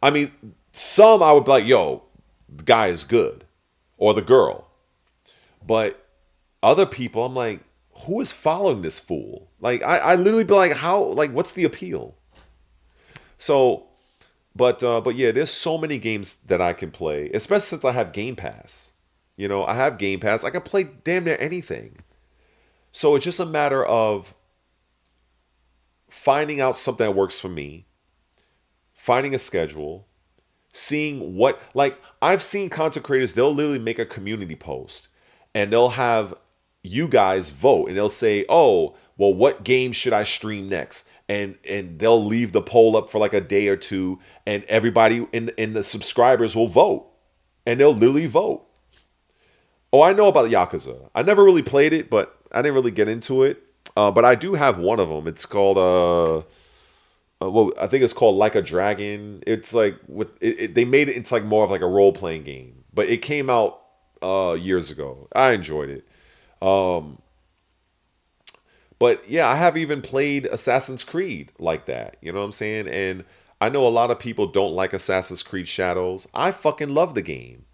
I mean, some I would be like, yo, the guy is good, or the girl. But other people, I'm like, who is following this fool? Like, I literally be like, how? Like, what's the appeal? So, but yeah, there's so many games that I can play, especially since I have Game Pass. You know, I have Game Pass. I can play damn near anything. So it's just a matter of finding out something that works for me, finding a schedule, seeing what, like, I've seen content creators, they'll literally make a community post and they'll have you guys vote and they'll say, oh, well, what game should I stream next? And they'll leave the poll up for like a day or two, and everybody in the subscribers will vote, and they'll literally vote. Oh, I know about Yakuza. I never really played it, but I didn't really get into it. But I do have one of them. It's called well, I think it's called Like a Dragon. It's like they made it into like more of like a role playing game, but it came out years ago. I enjoyed it. But yeah, I have even played Assassin's Creed like that. You know what I'm saying? And I know a lot of people don't like Assassin's Creed Shadows. I fucking love the game.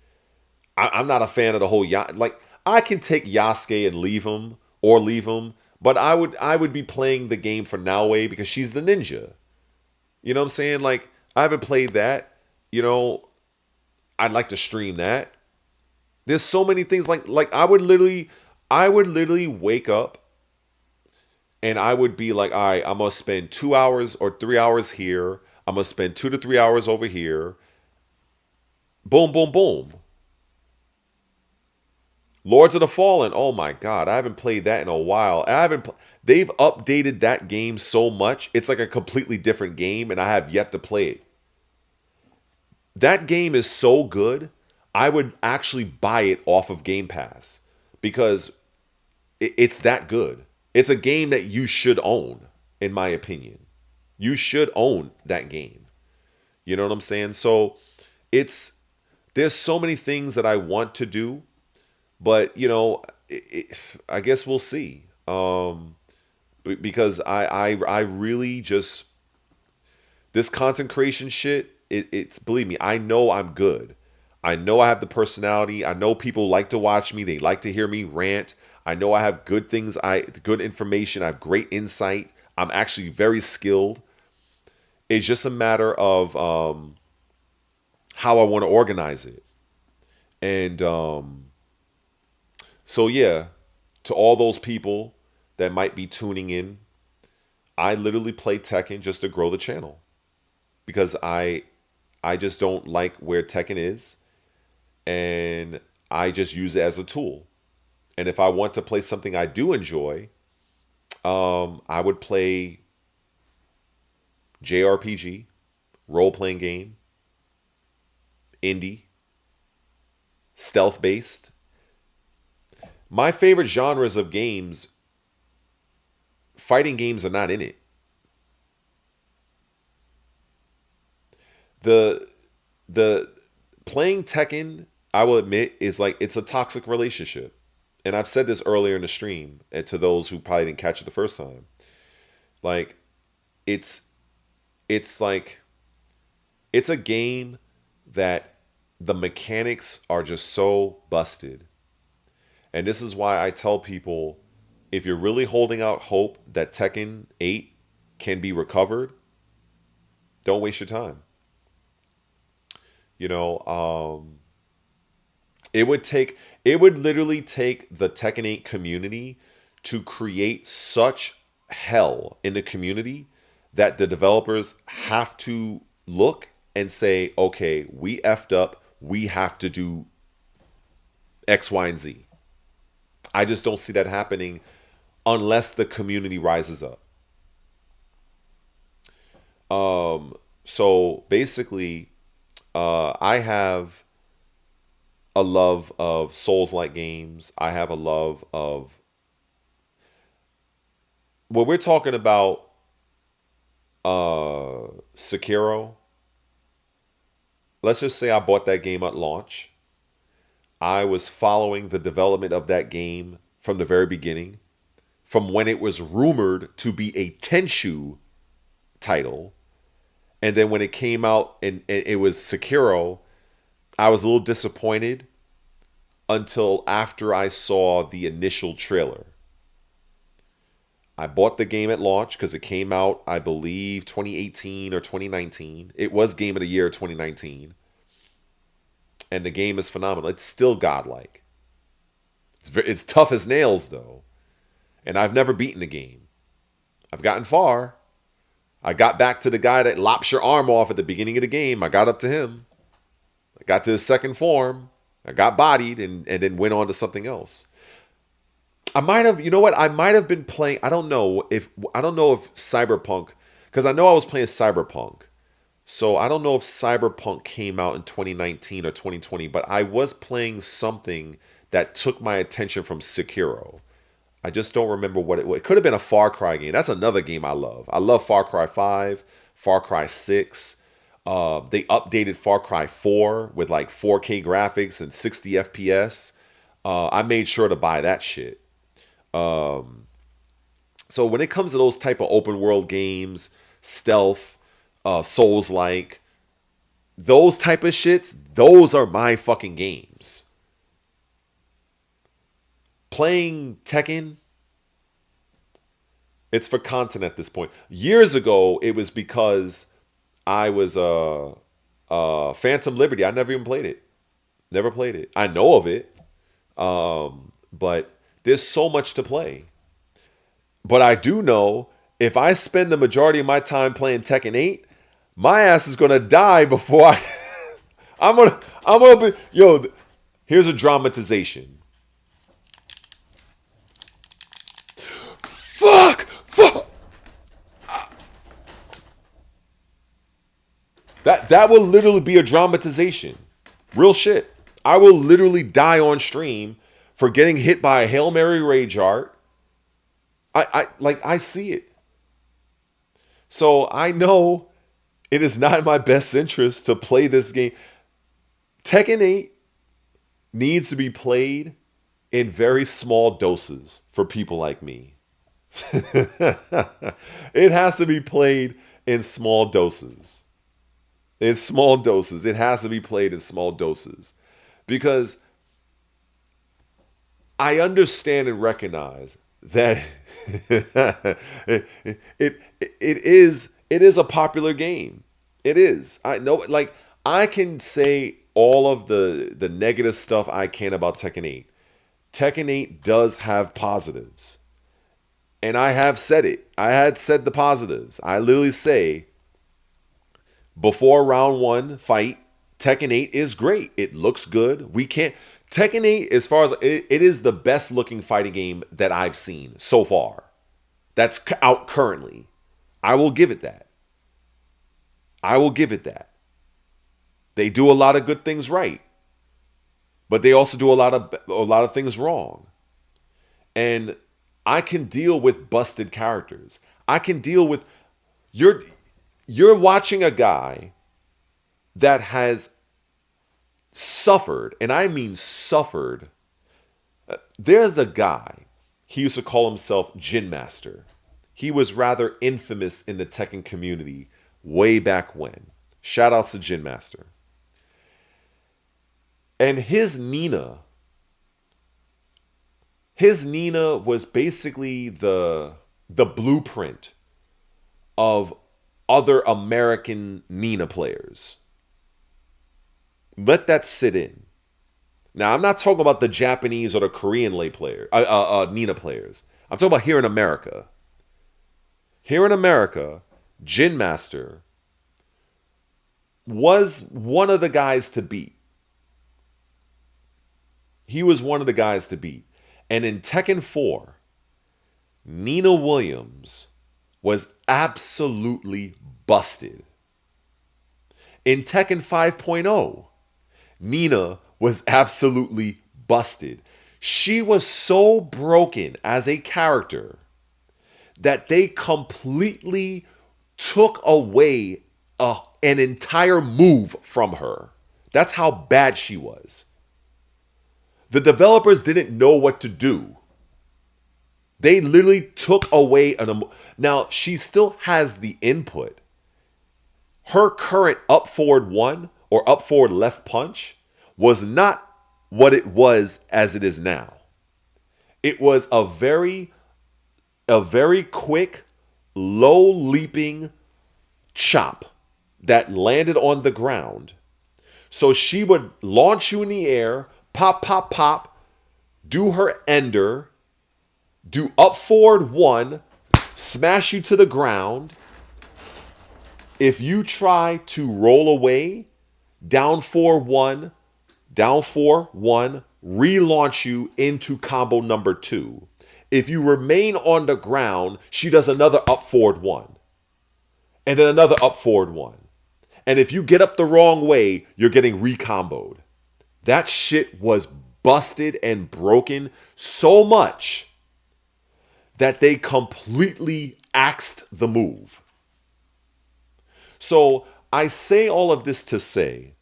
I'm not a fan of the whole like, I can take Yasuke and leave him, but I would be playing the game for Naoe because she's the ninja. You know what I'm saying? Like, I haven't played that. You know, I'd like to stream that. There's so many things like I would literally wake up and I would be like, all right, I'm gonna spend 2 hours or 3 hours here. I'm gonna spend 2 to 3 hours over here. Boom, boom, boom. Lords of the Fallen. Oh my God, I haven't played that in a while. They've updated that game so much. It's like a completely different game, and I have yet to play it. That game is so good, I would actually buy it off of Game Pass because it's that good. It's a game that you should own, in my opinion. You should own that game. You know what I'm saying? So there's so many things that I want to do, but you know, I guess we'll see. Because I really just, this content creation shit, it's, believe me, I know I'm good. I know I have the personality. I know people like to watch me. They like to hear me rant. I know I have good things, good information. I have great insight. I'm actually very skilled. It's just a matter of how I want to organize it. And so yeah, to all those people that might be tuning in, I literally play Tekken just to grow the channel because I just don't like where Tekken is, and I just use it as a tool. And if I want to play something I do enjoy, I would play JRPG, role-playing game, indie, stealth-based. My favorite genres of games, fighting games are not in it. The playing Tekken, I will admit, is like, it's a toxic relationship. And I've said this earlier in the stream, and to those who probably didn't catch it the first time. Like, it's like, it's a game that the mechanics are just so busted. And this is why I tell people, if you're really holding out hope that Tekken 8 can be recovered, don't waste your time. You know, it would literally take the Tekken 8 community to create such hell in the community that the developers have to look and say, okay, we effed up. We have to do X, Y, and Z. I just don't see that happening unless the community rises up. So basically, I have a love of Souls-like games. I have a love of, when we're talking about Sekiro, let's just say I bought that game at launch. I was following the development of that game from the very beginning, from when it was rumored to be a Tenchu title. And then when it came out and it was Sekiro, I was a little disappointed until after I saw the initial trailer. I bought the game at launch because it came out, I believe, 2018 or 2019. It was Game of the Year 2019. And the game is phenomenal. It's still godlike. It's tough as nails, though. And I've never beaten the game. I've gotten far. I got back to the guy that lops your arm off at the beginning of the game. I got up to him. I got to his second form. I got bodied and then went on to something else. I might have, you know what? I might have been playing. I don't know if Cyberpunk, because I know I was playing Cyberpunk. So I don't know if Cyberpunk came out in 2019 or 2020, but I was playing something that took my attention from Sekiro. I just don't remember what it was. It could have been a Far Cry game. That's another game I love. I love Far Cry 5, Far Cry 6. They updated Far Cry 4 with like 4K graphics and 60 FPS. I made sure to buy that shit. So when it comes to those type of open world games, stealth, Souls-like, those type of shits, those are my fucking games. Playing Tekken, it's for content at this point. Years ago, it was because I was Phantom Liberty. I never even played it. Never played it. I know of it, but there's so much to play. But I do know if I spend the majority of my time playing Tekken 8, my ass is gonna die before I. I'm gonna be. Yo, here's a dramatization. Fuck! That will literally be a dramatization. Real shit. I will literally die on stream for getting hit by a Hail Mary rage art. I see it. So I know it is not in my best interest to play this game. Tekken 8 needs to be played in very small doses for people like me. It has to be played in small doses. In small doses. It has to be played in small doses. Because I understand and recognize that it is a popular game. It is. I know, like, I can say all of the negative stuff I can about Tekken 8. Tekken 8 does have positives. And I have said it. I had said the positives. I literally say, before round 1 fight, Tekken 8 is great. It looks good. Tekken 8, as far as it is the best looking fighting game that I've seen so far. That's out currently. I will give it that. I will give it that. They do a lot of good things right, but they also do a lot of things wrong. And I can deal with busted characters. I can deal with you're watching a guy that has suffered, and I mean suffered. There's a guy, he used to call himself Jin Master. He was rather infamous in the Tekken community way back when. Shout outs to Jin Master. And his Nina was basically the blueprint of other American Nina players. Let that sit in. Now, I'm not talking about the Japanese or the Korean Nina players. I'm talking about here in America. Here in America, Jin Master was one of the guys to beat. He was one of the guys to beat. And in Tekken 4, Nina Williams was absolutely busted. In Tekken 5.0, Nina was absolutely busted. She was so broken as a character that they completely took away an entire move from her. That's how bad she was. The developers didn't know what to do. They literally took away now she still has the input. Her current up forward one or up forward left punch was not what it was as it is now. It was a very quick, low leaping chop that landed on the ground. So she would launch you in the air, pop, pop, pop, do her ender, do up forward one, smash you to the ground. If you try to roll away, down 4-1, relaunch you into combo number 2. If you remain on the ground, she does another up forward one. And then another up forward one. And if you get up the wrong way, you're getting recomboed. That shit was busted and broken so much that they completely axed the move. So I say all of this to say,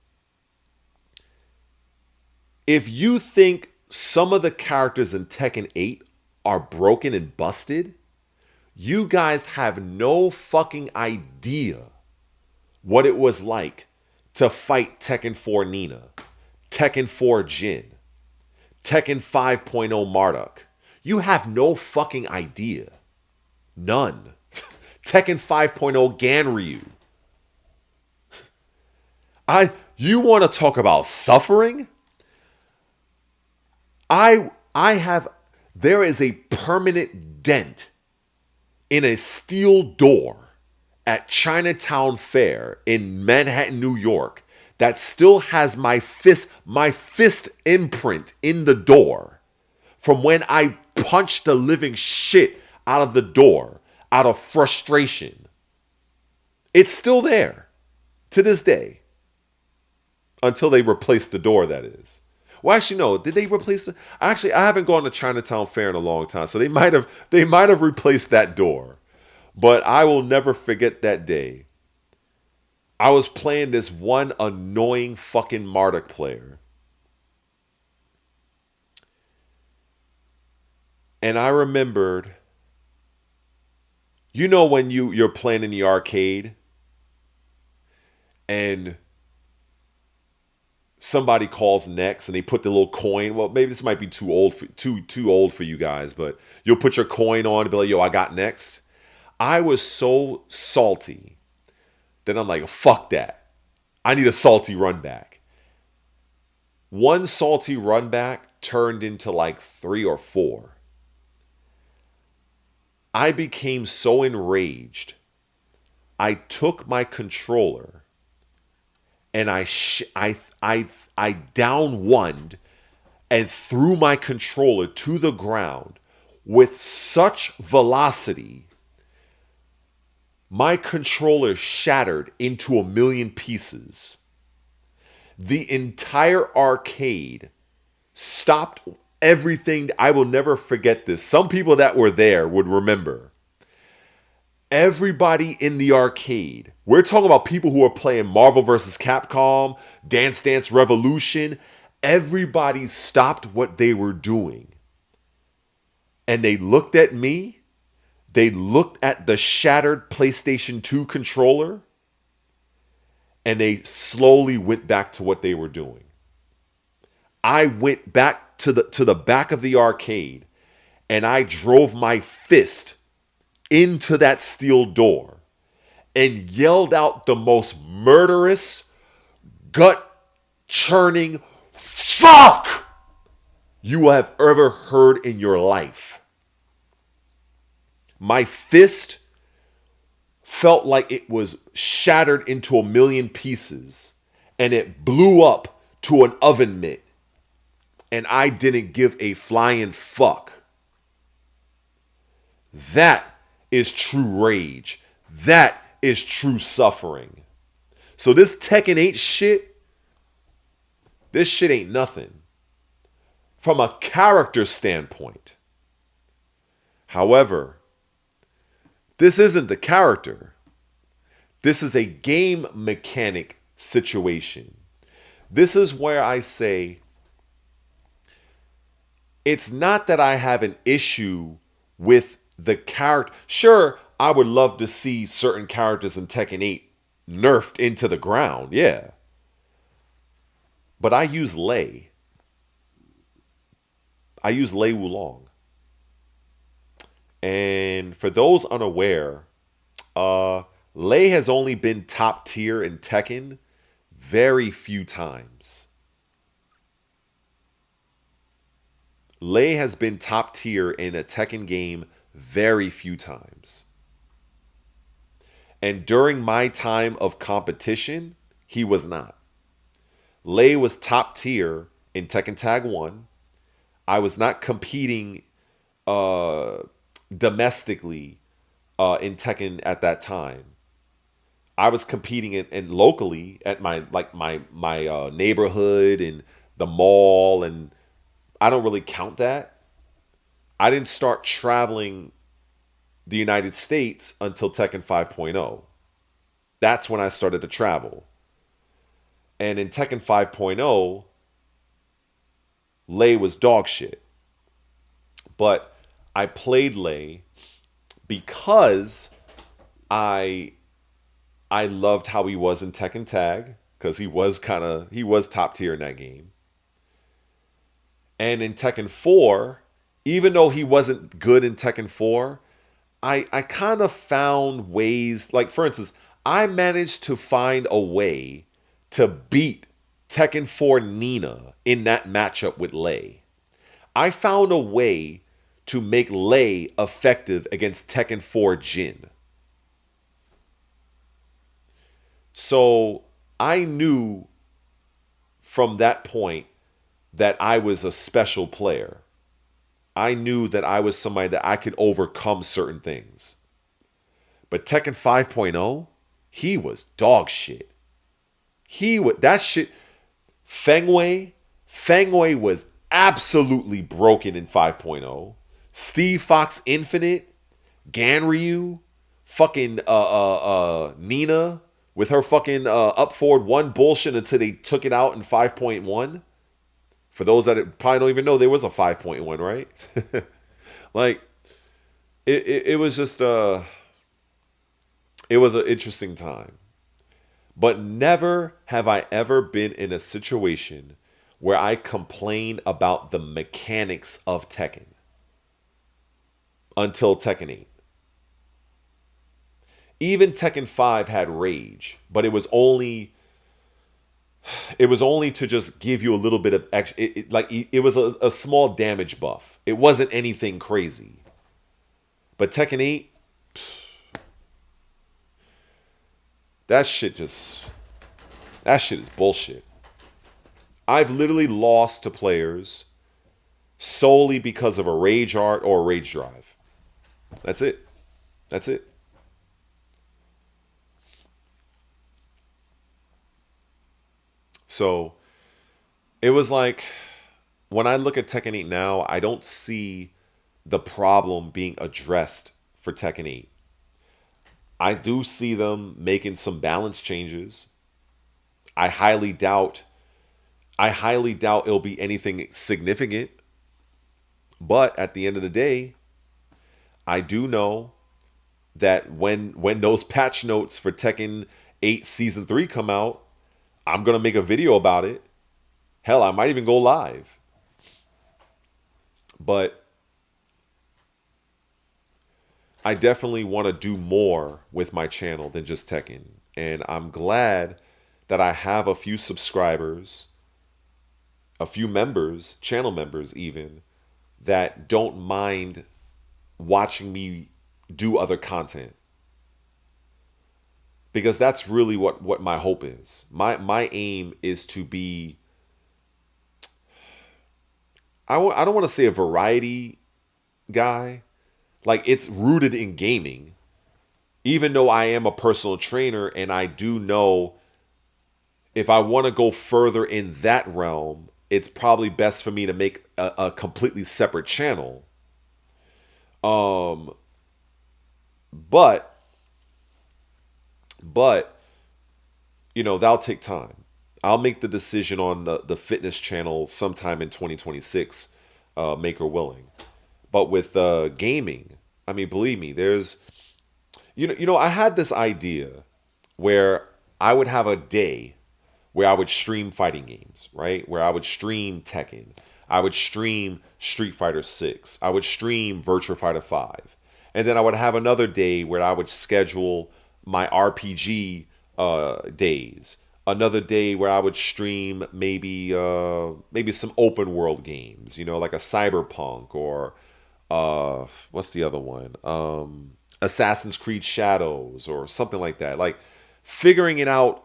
if you think some of the characters in Tekken 8 are broken and busted, you guys have no fucking idea what it was like to fight Tekken 4 Nina, Tekken 4 Jin, Tekken 5.0 Marduk. You have no fucking idea. None. Tekken 5.0 Ganryu. You want to talk about suffering? There is a permanent dent in a steel door at Chinatown Fair in Manhattan, New York, that still has my fist imprint in the door from when I punched the living shit out of the door out of frustration. It's still there to this day. Until they replace the door, that is. Well, actually, no. Did they replace it? Actually, I haven't gone to Chinatown Fair in a long time, so they might have replaced that door. But I will never forget that day. I was playing this one annoying fucking Marduk player. And I remembered, you know when you're playing in the arcade and somebody calls next and they put the little coin. Well, maybe this might be too old for you guys, but you'll put your coin on and be like, yo, I got next. I was so salty that I'm like, fuck that. I need a salty run back. One salty run back turned into like 3 or 4. I became so enraged. I took my controller and I down-one'd and threw my controller to the ground with such velocity. My controller shattered into a million pieces. The entire arcade stopped everything. I will never forget this. Some people that were there would remember. Everybody in the arcade, we're talking about people who are playing Marvel vs. Capcom, Dance Dance Revolution. Everybody stopped what they were doing. And they looked at me. They looked at the shattered PlayStation 2 controller. And they slowly went back to what they were doing. I went back to the back of the arcade. And I drove my fist into that steel door and yelled out the most murderous, gut-churning fuck you have ever heard in your life. My fist felt like it was shattered into a million pieces and it blew up to an oven mitt, and I didn't give a flying fuck. That is true rage. That is true suffering. So this Tekken 8 shit, this shit ain't nothing from a character standpoint. However, this isn't the character. This is a game mechanic situation. This is where I say it's not that I have an issue with the character. Sure, I would love to see certain characters in Tekken 8 nerfed into the ground. Yeah. But I use Lei. I use Lei Wulong. And for those unaware, Lei has only been top tier in Tekken very few times. Lei has been top tier in a Tekken game very few times. And during my time of competition, he was not. Lei was top tier in Tekken Tag 1. I was not competing domestically in Tekken at that time. I was competing in locally at my neighborhood and the mall, and I don't really count that. I didn't start traveling the United States until Tekken 5.0. That's when I started to travel. And in Tekken 5.0, Lei was dog shit. But I played Lei because I loved how he was in Tekken Tag, because he was top tier in that game. And in Tekken 4, even though he wasn't good in Tekken 4, I kind of found ways, like for instance, I managed to find a way to beat Tekken 4 Nina in that matchup with Lei. I found a way to make Lei effective against Tekken 4 Jin. So I knew from that point that I was a special player. I knew that I was somebody that I could overcome certain things. But Tekken 5.0, he was dog shit. That shit. Fengwei was absolutely broken in 5.0. Steve Fox Infinite, Ganryu, fucking Nina with her fucking up forward one bullshit until they took it out in 5.1. For those that probably don't even know, there was a 5.1, right? Like, it was just it was an interesting time. But never have I ever been in a situation where I complain about the mechanics of Tekken until Tekken 8. Even Tekken 5 had rage, but it was only to just give you a little bit of extra. It was a small damage buff. It wasn't anything crazy. But Tekken 8, that shit is bullshit. I've literally lost to players solely because of a rage art or a rage drive. That's it. So it was like, when I look at Tekken 8 now, I don't see the problem being addressed for Tekken 8. I do see them making some balance changes. I highly doubt it'll be anything significant. But at the end of the day, I do know that when those patch notes for Tekken 8 Season 3 come out, I'm going to make a video about it. Hell, I might even go live. But I definitely want to do more with my channel than just Tekken. And I'm glad that I have a few subscribers, a few members, channel members even, that don't mind watching me do other content. Because that's really what my hope is. My aim is to be, I don't want to say a variety guy. Like, it's rooted in gaming. Even though I am a personal trainer, and I do know if I want to go further in that realm, it's probably best for me to make a completely separate channel. But you know, that'll take time. I'll make the decision on the fitness channel sometime in 2026. maker willing. But with gaming, I mean, believe me, there's I had this idea where I would have a day where I would stream fighting games, right? Where I would stream Tekken, I would stream Street Fighter 6, I would stream Virtua Fighter 5. And then I would have another day where I would schedule my RPG days. Another day where I would stream maybe some open world games, like a Cyberpunk or what's the other one? Assassin's Creed Shadows or something like that. Like figuring it out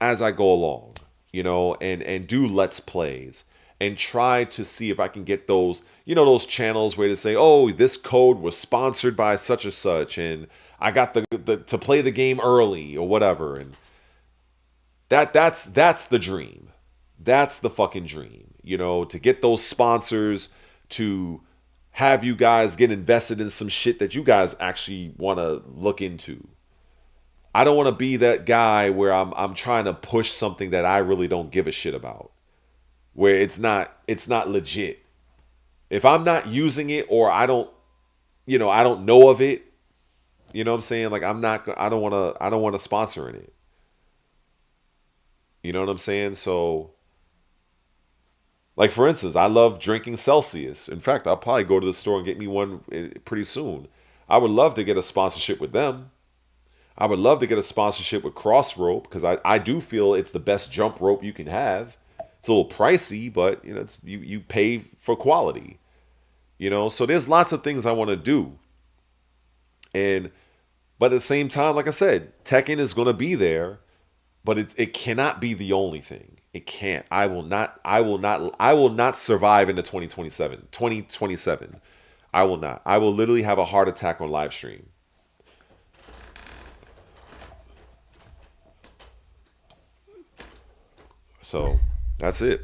as I go along, and do let's plays and try to see if I can get those, those channels where they say, oh, this code was sponsored by such and such, and I got the to play the game early or whatever. And that's the dream. That's the fucking dream, to get those sponsors, to have you guys get invested in some shit that you guys actually want to look into. I don't want to be that guy where I'm trying to push something that I really don't give a shit about, where it's not legit. If I'm not using it, or I don't know of it, you know what I'm saying? Like I don't want to sponsor in it. You know what I'm saying? So, like, for instance, I love drinking Celsius. In fact, I'll probably go to the store and get me one pretty soon. I would love to get a sponsorship with them. I would love to get a sponsorship with Cross Rope, because I do feel it's the best jump rope you can have. It's a little pricey, but you pay for quality. So there's lots of things I want to do. But at the same time, like I said, Tekken is going to be there, but it cannot be the only thing. It can't. I will not survive into 2027. I will not. I will literally have a heart attack on live stream. So that's it.